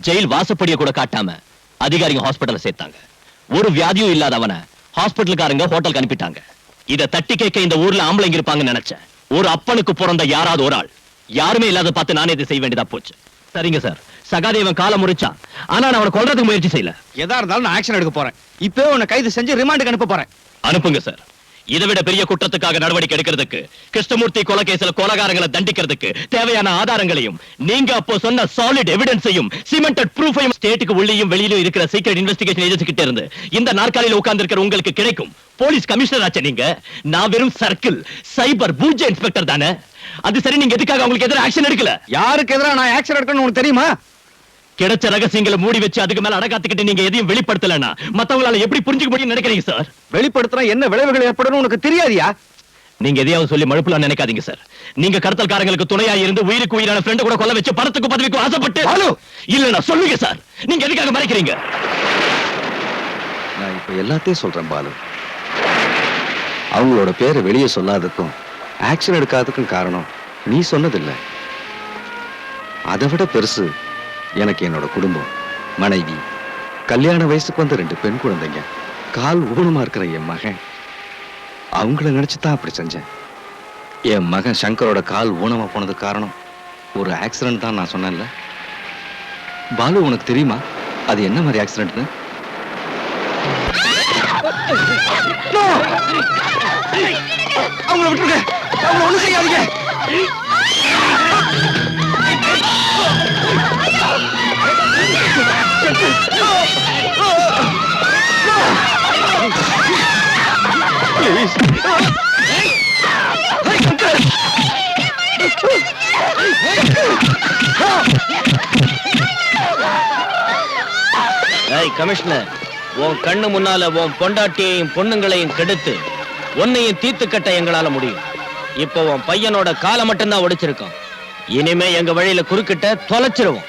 ஜெயில் வாசப்படியை கூட காட்டாம அதிகாரிங்க ஹாஸ்பிட்டல்ல சேர்த்தாங்க. ஒரு வியாதியும் இல்லாதவனை ஹாஸ்பிட்டலுக்காரங்க ஹோட்டலுக்கு அனுப்பிட்டாங்க. இத தட்டி கேட்க இந்த ஊர்ல ஆம்பளைங்க இருப்பாங்கன்னு நினைச்சேன். ஒரு அப்பனுக்கு பிறந்த யாராவது ஒரு ஆள், யாருமே இல்லாத பார்த்து நானே இதை செய்ய வேண்டியதா போச்சு. சரிங்க சார், சகாதேவன் காலை முறிச்சான். ஆனா நான் அவனை கொல்றதுக்கு முயற்சி செய்யல. எதா இருந்தாலும் நான் ஆக்ஷன் எடுக்க போறேன். இப்போ உன்னை கைது செஞ்சு ரிமாண்டுக்கு அனுப்ப போறேன். அனுப்புங்க சார். இதை விட பெரிய குற்றத்துக்காக நடவடிக்கை எடுக்கிறதுக்கு, கிருஷ்ணமூர்த்தி கொலை கேஸ்ல கொலைகாரங்களை தண்டிக்கிறதுக்கு தேவையான ஆதாரங்களையும் நீங்க அப்போ சொன்ன சாலிட் எவிடன்ஸையும் சிமெண்டட் ப்ரூஃபையும் ஸ்டேட்டுக்கு உள்ளேயும் வெளியிலும் இருக்கிற சீக்ரெட் இன்வெஸ்டிகேஷன் ஏஜென்சி கிட்ட இருந்து இந்த நாற்காலியில் உட்கார்ந்து இருக்கிற உங்களுக்கு கிடைக்கும். போலீஸ் கமிஷனர் ஆச்சு நீங்க, நான் வெறும் சர்க்கிள் சைபர் பூஜ்ஜ இன்ஸ்பெக்டர் தானே. அது சரி, நீங்க எதுக்காக உங்களுக்கு எதிராக ஆக்ஷன் எடுக்கல? யாருக்கு எதிராக நான் ஆக்ஷன் எடுக்கணும்னு உனக்கு தெரியுமா? கிடைச்ச ரகசியங்களை மூடி வச்சு அதுக்கு மேல அடக்காத்துக்கிட்டு நீங்க எதையும் வெளிப்படுத்தலனா மத்தவங்களால எப்படி புரிஞ்சுக்க முடியும் நினைக்கிறீங்க சார்? வெளிப்படுத்தினா என்ன விளைவுகள் ஏற்படும் உனக்கு தெரியாதியா? நீங்க எதையாவது சொல்லி மழுப்பலாம் நினைக்காதீங்க சார். நீங்க கடத்தல்காரங்களுக்கு துணையா இருந்து உயிருக்கு உயிரான ஃப்ரெண்ட் கூட கொல்ல வச்சு பணத்துக்கு பதவிக்கு ஆசைப்பட்டு இல்லனா சொல்லுங்க சார், நீங்க எதுக்காக மறைக்கிறீங்க? நான் இப்ப எல்லாத்தையும் சொல்றேன் பாலு. அவங்களோட பேரை வெளியே சொல்லாததுக்கும் ஆக்ஷன் எடுக்காததுக்கும் காரணம் நீ சொன்னதில்ல. அதை விட பெருசு எனக்கு என்னோட குடும்பம், மனைவி, கல்யாண வயசுக்கு வந்த 2 பெண் குழந்தைங்க, கால் ஊனமா இருக்கிற என் மகன். அவங்கள நினைச்சுதான் அப்படி செஞ்சேன். என் மகன் சங்கரோட கால் ஊனமா போனதுக்கு காரணம் ஒரு ஆக்சிடென்ட் தான் நான் சொன்னேன்ல. பாலு, உனக்கு தெரியுமா அது என்ன மாதிரி ஆக்சிடென்ட்னு? அவங்கள விட்டுருங்க, அவங்கள ஒண்ணும் செய்யாதீங்க. கமிஷனர், உன் கண்ணு முன்னால உன் பொண்டாட்டியையும் பொண்ணுங்களையும் கெடுத்து உன்னையும் தீர்த்து கட்ட எங்களால முடியும். இப்போ உன் பையனோட காலை மட்டும்தான் ஒடிச்சிருக்கோம். இனிமே எங்க வழியில குறுக்கிட்ட தொலைச்சிருவோம்.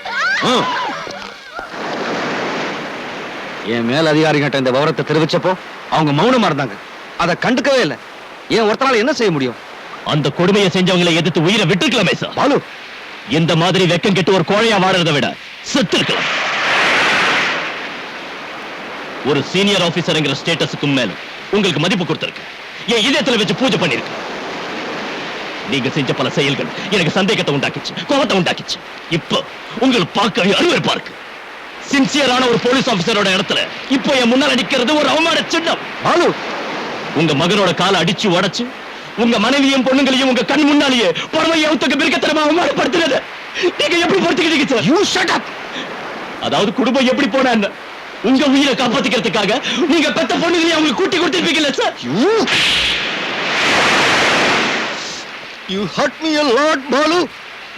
என் மேல் அதிகாரிகிட்ட இந்த விவரத்தை தெரிவிச்சப்போ அவங்க மௌனமா இருந்தாங்க. அதை கண்டுக்கவே இல்லை. ஏன் ஒருத்தனால என்ன செய்ய முடியும்? அந்த கொடுமையை செஞ்சவங்களை எதிர்த்து உயிரை விட்டுருக்கலாமே சார். பாலு, இந்த மாதிரி வெக்கம் கெட்டு ஒரு கோழையா வாழறதை விட செத்து இருக்கலாம். ஒரு சீனியர் ஆபீசர்ங்கிற ஸ்டேட்டஸுக்கு மேல உங்களுக்கு மதிப்பு கொடுத்திருக்கு. என் இதயத்துல வச்சு பூஜை பண்ணிருக்கு. நீங்க செஞ்ச பல செயல்கள் எனக்கு சந்தேகத்தை உண்டாக்கிச்சு, கோபத்தை உண்டாக்கிச்சு. இப்போ உங்களுக்கு பார்க்க அருவருப்பா இருக்கு. சின்சியரான ஒரு போலீஸ் ஆபீசரோட இடத்துல இப்போ என் முன்னால நிக்கிறது ஒரு அவமான சின்னம். பாலு, உங்க மகனோட காலை அடிச்சு உடைச்சு உங்க மனைவியும் பொண்ணுங்களையும் உங்க கண் முன்னாலேயே பறவையை அவுத்துக்கு மிருகத்தனமா அவமானப்படுத்துறது நீங்க எப்படி பொறுத்துக்கிட்டீங்க சார்? You shut up. அதாவது குடும்பம் எப்படி போனா என்ன, உங்க உயிரை காப்பாத்திக்கிறதுக்காக நீங்க பெத்த பொண்ணுங்களையும் அவங்க கூட்டி கொடுத்திருப்பீங்கல்ல sir? You hurt me a lot, Balu.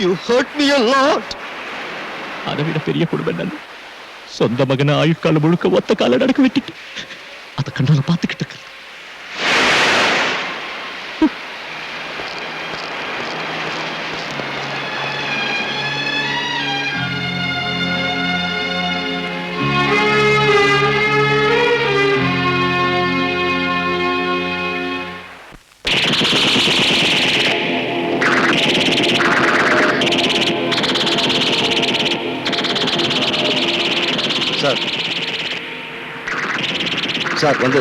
You hurt me a lot. அதை விட பெரிய குடும்பம் என்ன? சொந்த மகனை ஆயுட்காலம் முழுக்க ஒத்த கால நடக்க விட்டுட்டு அதை கண்ணால பாத்துக்கிட்டு இருக்கு. சார், சார் வந்து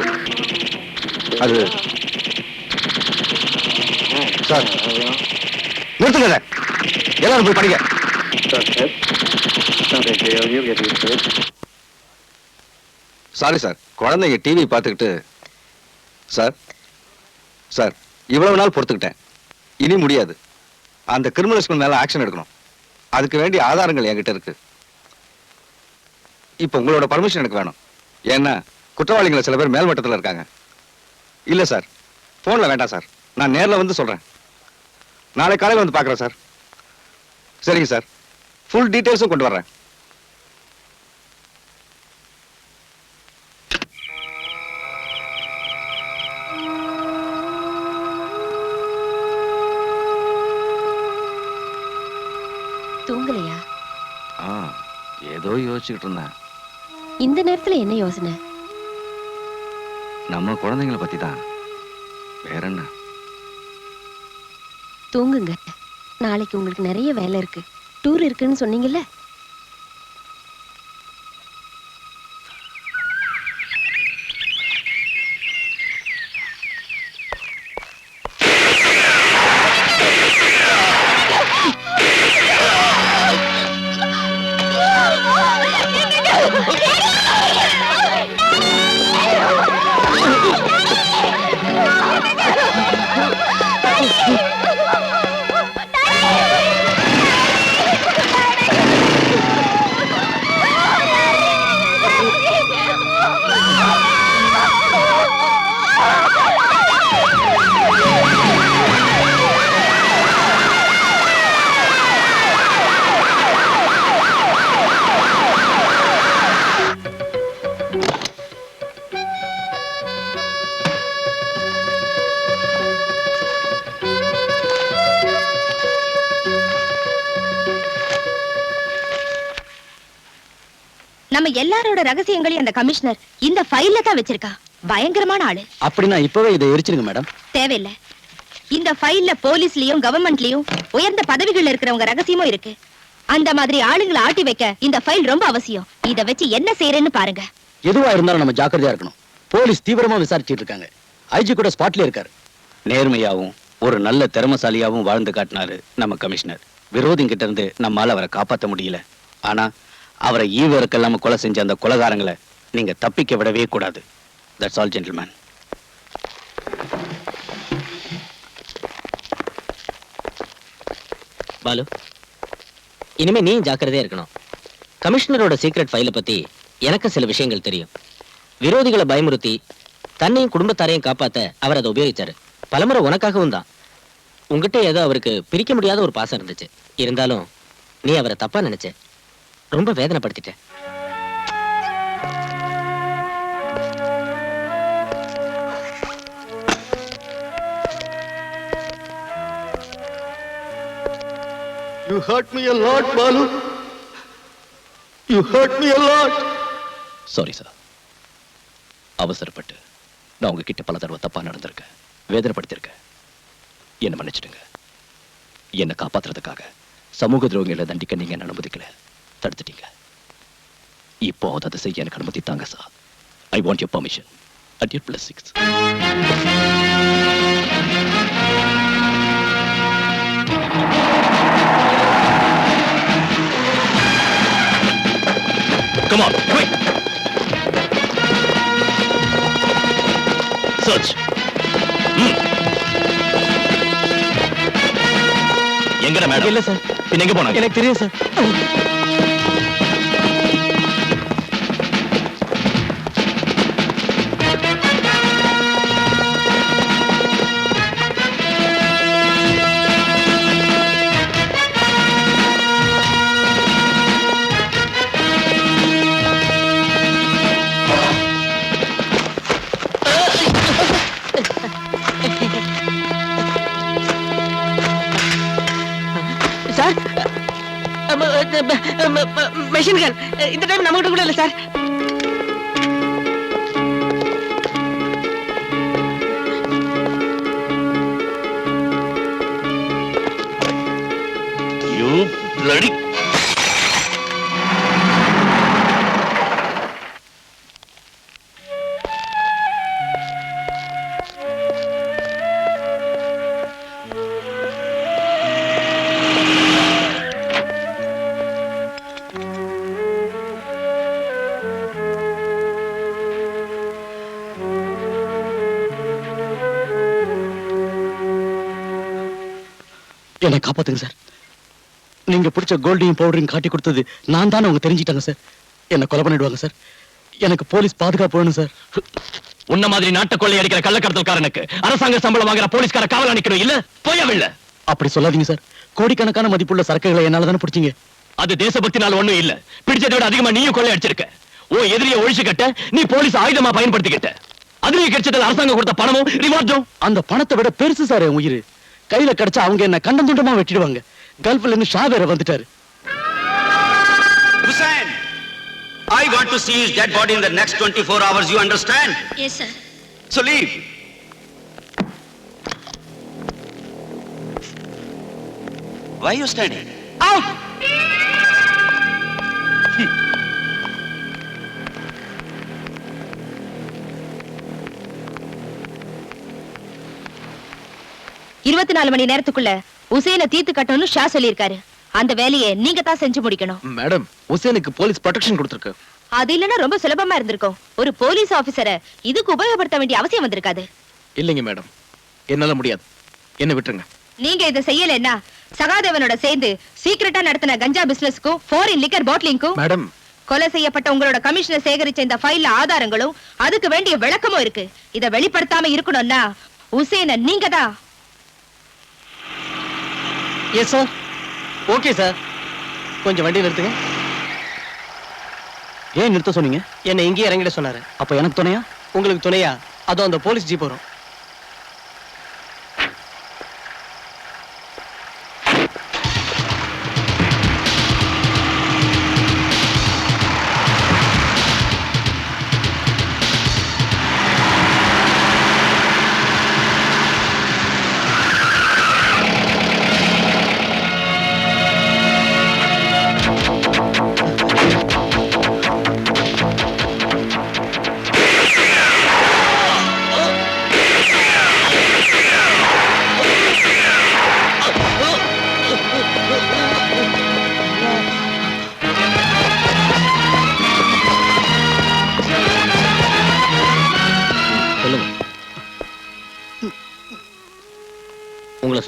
அது சார் நிறுத்துங்க. எல்லாரும் போய் படிங்க. சாரி சார், குழந்தைங்க டிவி பார்த்துக்கிட்டு. சார் சார் இவ்வளவு நாள் பொறுத்துக்கிட்டேன், இனி முடியாது. அந்த கிரிமினல்ஸ்க்கு மேல ஆக்ஷன் எடுக்கணும். அதுக்கு வேண்டிய ஆதாரங்கள் என்கிட்ட இருக்கு. இப்ப உங்களோட பர்மிஷன் எனக்கு வேணும். ஏன்னா குற்றவாளிகளை சில பேர் மேல்மட்டத்தில் இருக்காங்க. இல்ல சார், போன்ல வேண்டாம் சார், நான் நேர்ல வந்து சொல்றேன். நாளை காலையில் வந்து பார்க்குறேன் சார். சரிங்க சார், ஃபுல் டீட்டெயில்ஸும் கொண்டு வர்றேன். தூங்கலையா? ஏதோ யோசிச்சுக்கிட்டு இருந்தேன். இந்த நேரத்துல என்ன யோசனை? நம்ம குழந்தைங்களை பத்தி தான். வேற என்ன? தூங்குங்க. நாளைக்கு உங்களுக்கு நிறைய வேலை இருக்கு. டூர் இருக்குன்னு சொன்னீங்கல்ல. நம்ம எல்லாரோட ரகசியங்களையும் அந்த கமிஷனர் இந்த ஃபைல்ல தான் வச்சிருக்கா. பயங்கரமான ஆளு. அப்படின்னா இப்பவே இதை எரிச்சிருங்க மேடம். தேவையில்லை. இந்த ஃபைல்ல போலீஸ்லயும் கவர்மெண்ட்லயும் உயர்ந்த பதவிகள் இருக்கிறவங்க ரகசியமும் இருக்கு. அந்த மாதிரி ஆளுங்களை ஆட்டி வைக்க இந்த ஃபைல் ரொம்ப அவசியம். இத வச்சு என்ன செய்யறேன்னு பாருங்க. எதுவா இருந்தாலும் நம்ம ஜாக்கிரதையா இருக்கணும். போலீஸ் தீவிரமா விசாரிச்சிட்டு இருக்காங்க. ஐஜி கூட ஸ்பாட்ல இருக்காரு. நேர்மையாவும் ஒரு நல்ல திறமசாலியாவும் வாழ்ந்து காட்டினாரு நம்ம கமிஷனர். விரோதிங்கிட்ட இருந்து நம்மால அவரை காப்பாற்ற முடியல. ஆனா அவரை ஈவருக்கெல்லாம கொலை செஞ்ச அந்த கொலைகாரங்களை நீங்க தப்பிக்க விடவே கூடாது. That's all gentleman. பாலு, இனிமே நீ ஜாக்கிரதையா இருக்கணும். கமிஷனரோட சீக்ரெட் ஃபைலை பத்தி எனக்கு சில விஷயங்கள் தெரியும். விரோதிகளை பயமுறுத்தி தன்னையும் குடும்பத்தாரையும் காப்பாத்த அவர் அதை உபயோகிச்சாரு. பலமுறை உனக்காகவும் தான். உங்ககிட்ட ஏதோ அவருக்கு பிரிக்க முடியாத ஒரு பாசம் இருந்துச்சு. இருந்தாலும் நீ அவரை தப்பா நினைச்ச. ரொம்ப வேதனைப்படுத்திட்ட. You hurt me a lot, Balu. You hurt me a lot. Sorry sir. அவசரப்பட்டு நான் உங்ககிட்ட பல தடவை தப்பா நடந்திருக்கேன், வேதனைப்படுத்திருக்கேன். என்ன மன்னிச்சிடுங்க. என்னை காப்பாத்துறதுக்காக சமூக துரோகிகளை தண்டிக்க நீங்க என்ன அனுமதிக்கல, தடுத்துட்டீங்க. இப்போ அதை செய்ய எனக்கு அனுமதி தாங்க sir. I want your permission at your blessings. Come on, quick! Search. எங்கடா மேடம்? இல்ல சார். பின்ன எங்க போனாங்க? எனக்கு தெரியும் சார். மெஷின் கன் இந்த டைம் நம்ம கிட்ட கூட இல்ல சார். You bloody... என்னை காப்பாத்துங்க சார். நீங்க பிடிச்ச கோல்டையும் பவுடரையும் காட்டி கொடுத்தது நான் தானே அவங்க தெரிஞ்சிட்டாங்க சார். என்ன கொலை பண்ணிடுவாங்க சார். எனக்கு போலீஸ் பாதுகாப்பு வேணும் சார். உன்ன மாதிரி நாட்டை கொள்ளை அடிக்கிற கள்ளக்கடத்தல்காரனுக்கு அரசாங்க சம்பளம் வாங்குற போலீஸ்கார காவல் அணிக்கணும் இல்ல? போயவில்ல. அப்படி சொல்லாதீங்க சார். கோடிக்கணக்கான மதிப்புள்ள சரக்குகளை என்னால தானே பிடிச்சீங்க. அது தேசபக்தினால ஒண்ணும் இல்ல. பிடிச்சதை விட அதிகமா நீயும் கொள்ளை அடிச்சிருக்க. ஓ எதிரியை ஒழிச்சு கட்ட நீ போலீஸ் ஆயுதமா பயன்படுத்திக்கிட்ட. அதுலயே கிடைச்சது அரசாங்கம் கொடுத்த பணமும் ரிவார்டும். அந்த பணத்தை விட பெருசு சார் என் உயிர். கையில கிடைச்சா அவங்க என்ன கண்டம் துண்டமா வெட்டிடுவாங்க. கல்ஃப்ல இருந்து ஷா வேற வந்துட்டாரு. Hussain, I want to see his dead body in the next 24 hours. You understand? Yes, sir. So leave. Why are you standing? Out! இருபத்தி 4 மணி நேரத்துக்குள்ள உசேனை தீர்த்து கட்டணும்னு ஷா சொல்லியிருக்காரு. அந்த வேலையை நீங்க தான் செஞ்சு முடிக்கணும். மேடம், உசேனுக்கு போலீஸ் ப்ரொடெக்ஷன் கொடுத்திருக்கு. அது இல்லைன்னா ரொம்ப சுலபமா இருந்திருக்கும். ஒரு போலீஸ் ஆபீசரை இதுக்கு உபயோகப்படுத்த வேண்டிய அவசியம் வந்திருக்காது. இல்லைங்க மேடம், என்னால முடியாது. என்ன விட்டுருங்க. நீங்க இதை செய்யலைன்னா சகாதேவனோட சேர்ந்து சீக்கிரட்டா நடத்தின கஞ்சா பிசினஸ்க்கும் ஃபாரின் லிக்கர் பாட்டிலிங்க்கும் மேடம், கொலை செய்யப்பட்ட உங்களோட கமிஷனர் சேகரிச்ச இந்த ஃபைல்ல ஆதாரங்களும் அதுக்கு வேண்டிய விளக்கமும் இருக்கு. இதை வெளிப்படுத்தாம இருக்கணும்னா உசேனை நீங்க தான். Yes sir. Okay sir. கொஞ்சம் வண்டி நிறுத்துங்க. ஏன் நிறுத்த சொன்னீங்க? என்னை இங்கேயே இறங்கிட சொன்னாரு. அப்ப எனக்கு துணையா? உங்களுக்கு துணையா? அதோ அந்த போலீஸ் ஜீப் வரும்.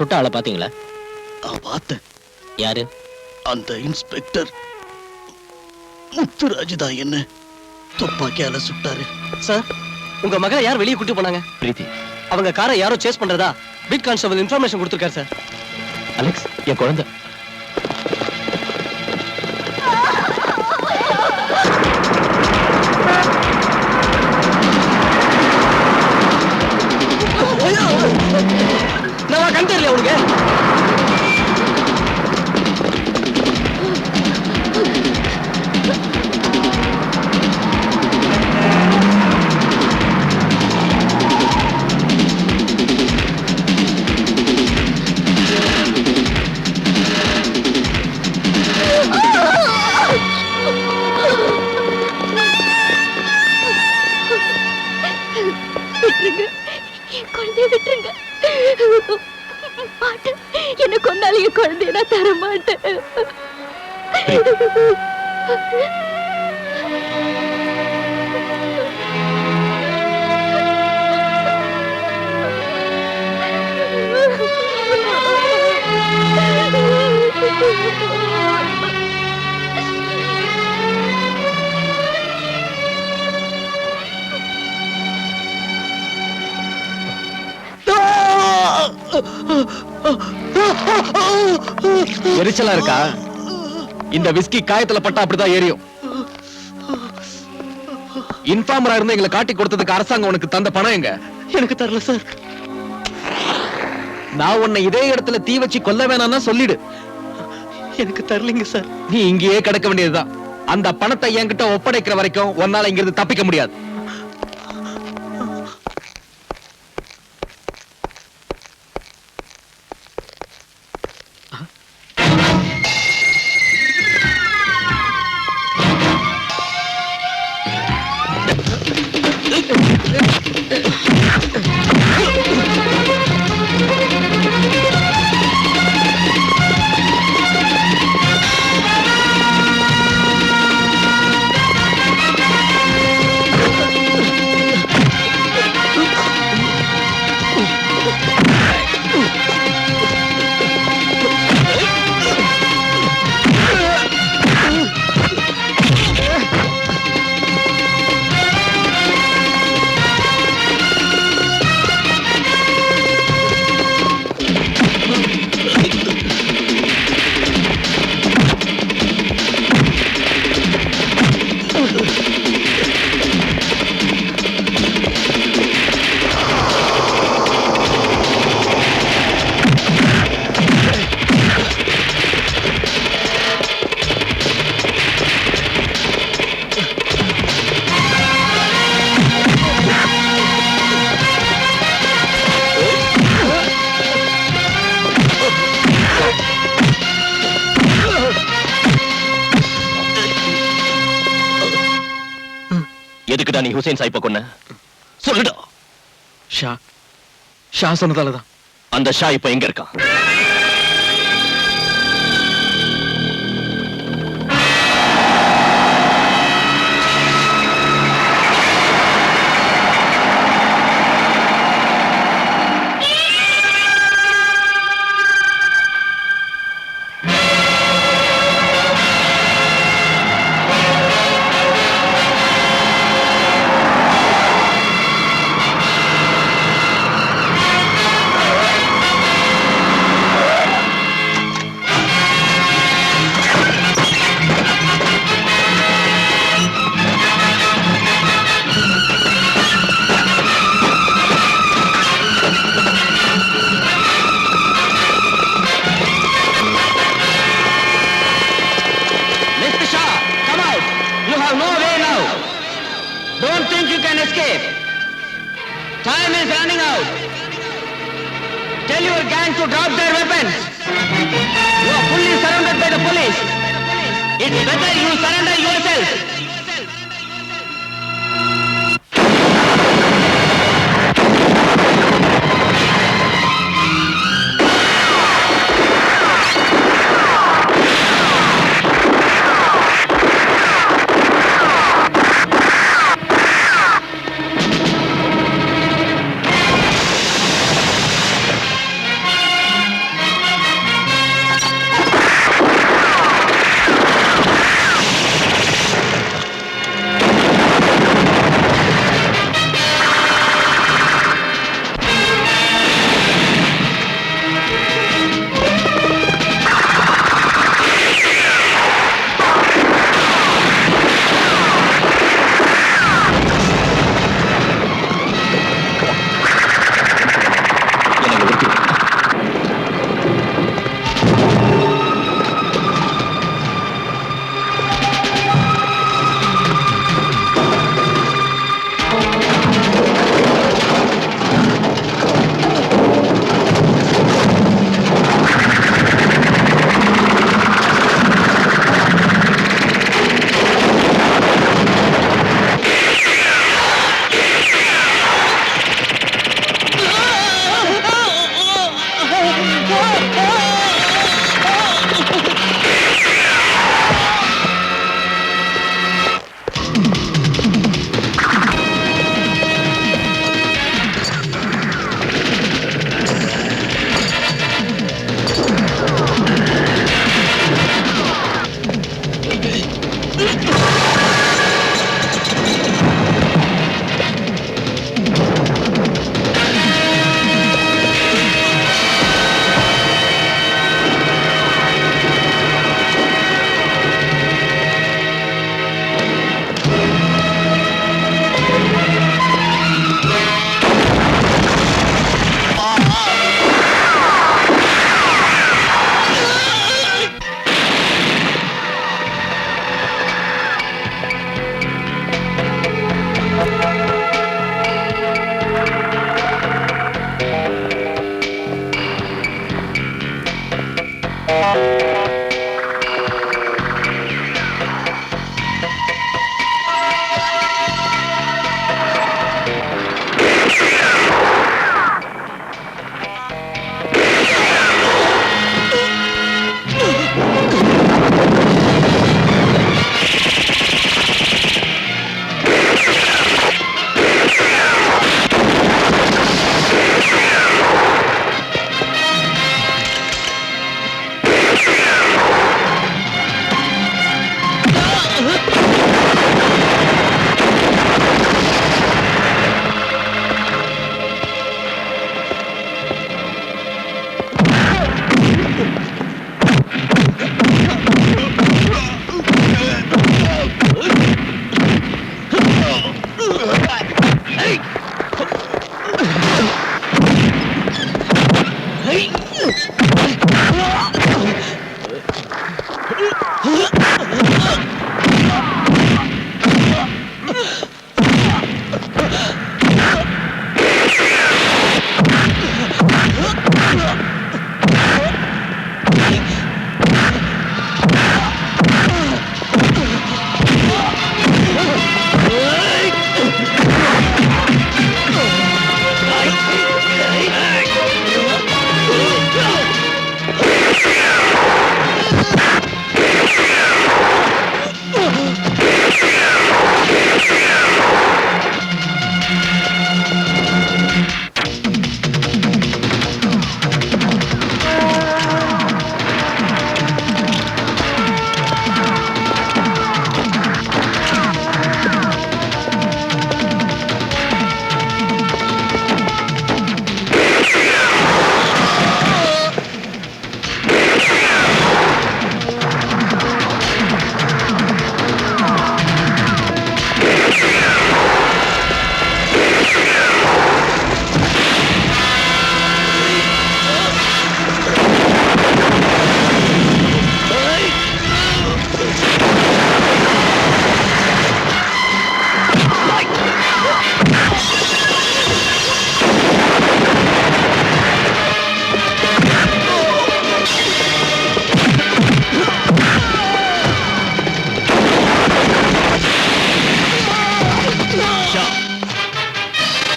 சுட்ட ஆளை பாத்தீங்களா? பார்த்தேன். யாரு? அந்த இன்ஸ்பெக்டர் முத்துராஜ் தான் என்ன துப்பாக்கியால சுட்டாரு. சார், உங்க மகளை யார் வெளியே கூட்டி போனாங்க? பிரீத்தி. அவங்க காரை யாரோ சேஸ் பண்றதா பீட் கான்ஸ்டபிள் இன்ஃபர்மேஷன் கொடுத்திருக்காரு சார். அலெக்ஸ், என் குழந்தை. நான் கண் தெரியல உனக்கு. விட்டுருங்க, என் குழந்தைய விட்டுருங்க. மாட்டேன், என்ன கொண்டாலும் என் குழந்தைய நான் தர மாட்டேன். எரிச்சலா இருக்கா? இந்த விஸ்கி காயத்துல பட்டா அப்படிதான் எரியும். இன்ஃபார்மரா இருந்து எங்களை காட்டி கொடுத்ததுக்கு அரசாங்கம் உனக்கு தந்த பணம் எங்க? எனக்கு தரல சார். நான் உன்னை இதே இடத்துல தீ வச்சு கொல்ல வேணாம்னா சொல்லிடு. எனக்கு தரலைங்க சார். நீ இங்கேயே கிடக்க வேண்டியதுதான். அந்த பணத்தை என்கிட்ட ஒப்படைக்கிற வரைக்கும் உன்னால இங்கிருந்து தப்பிக்க முடியாது. எதுக்குடா நீ ஹுசைன் சாயிப்ப கொன்ன? சொல்லுடா. ஷா சொன்னதாலதான். அந்த ஷா இப்ப எங்க இருக்கான்? Time is running out. Tell your gang to drop their weapons. You are fully surrounded by the police. It's better you surrender yourself.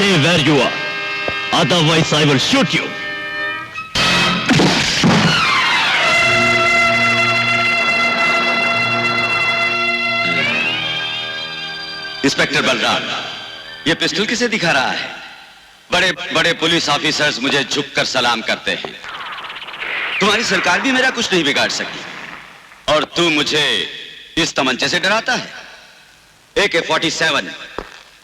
Stay where you are. Otherwise, I will shoot you. Inspector Balram, ये pistol किसे दिखा रहा है? बड़े बड़े police officers मुझे झुककर सलाम करते हैं। तुम्हारी सरकार भी मेरा कुछ नहीं बिगाड़ सकी और तू मुझे इस तमंचे से डराता है? AK-47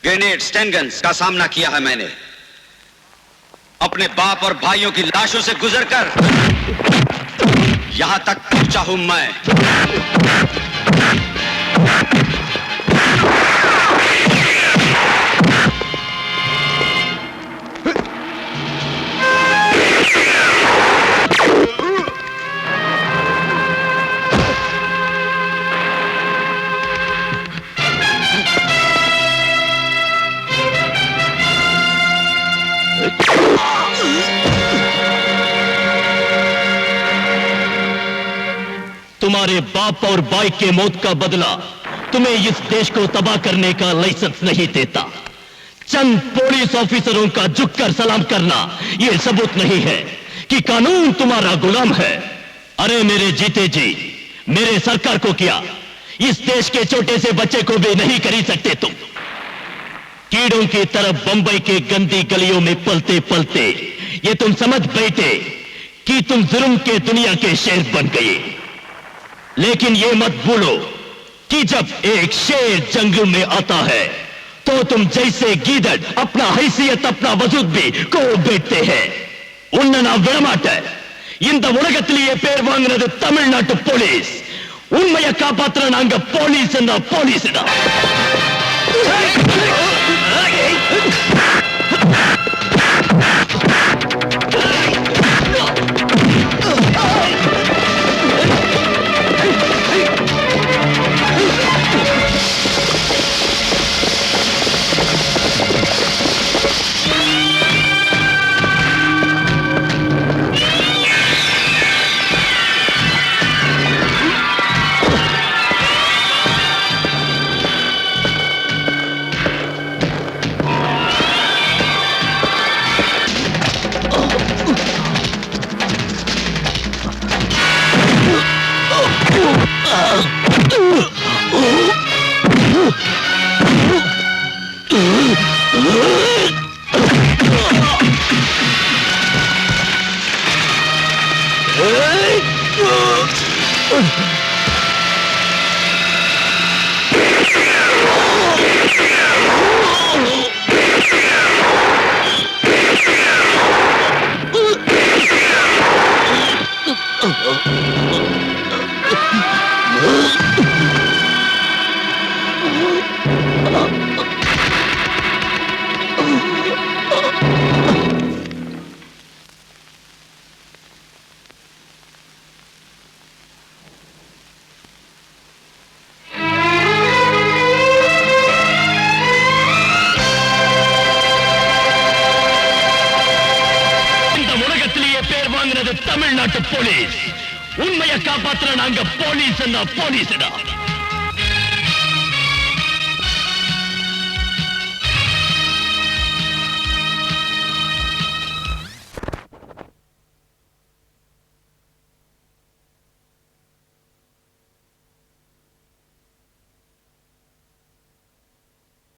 ग्रेनेड स्टैन गन्स का सामना किया है मैंने। अपने बाप और भाइयों की लाशों से गुजरकर यहां तक पहुंचा हूं मैं। तुम्हारे बाप और भाई के मौत का बदला तुम्हें इस देश को तबाह करने का लाइसेंस नहीं देता। चंद पुलिस ऑफिसरों का झुककर सलाम करना यह सबूत नहीं है कि कानून तुम्हारा गुलाम है। अरे मेरे जीते जी, मेरे सरकार को क्या, इस देश के छोटे से बच्चे को भी नहीं खरीद सकते तुम। कीड़ों की तरफ बंबई के गंदी गलियों में पलते पलते ये तुम समझ बैठे कि तुम जुर्म के दुनिया के शेर बन गए। लेकिन ये मत भूलो कि जब एक शेर जंगल में आता है तो तुम जैसे गीदड़ अपना हैसियत अपना वजूद भी को बैठते हैं। उन्ना நான் விடமாட்டேன்। இந்த உலகத்திலேயே பேர் வாங்குனது தமிழ்நாட்டு போலீஸ்। உண்மையை காப்பாத்துற நாங்க போலீஸ் என்ன போலீஸ்டா। தமிழ்நாட்டு போலீஸ் உண்மையை காப்பாத்துற நாங்க போலீஸ் என்ன போலீஸ்டா।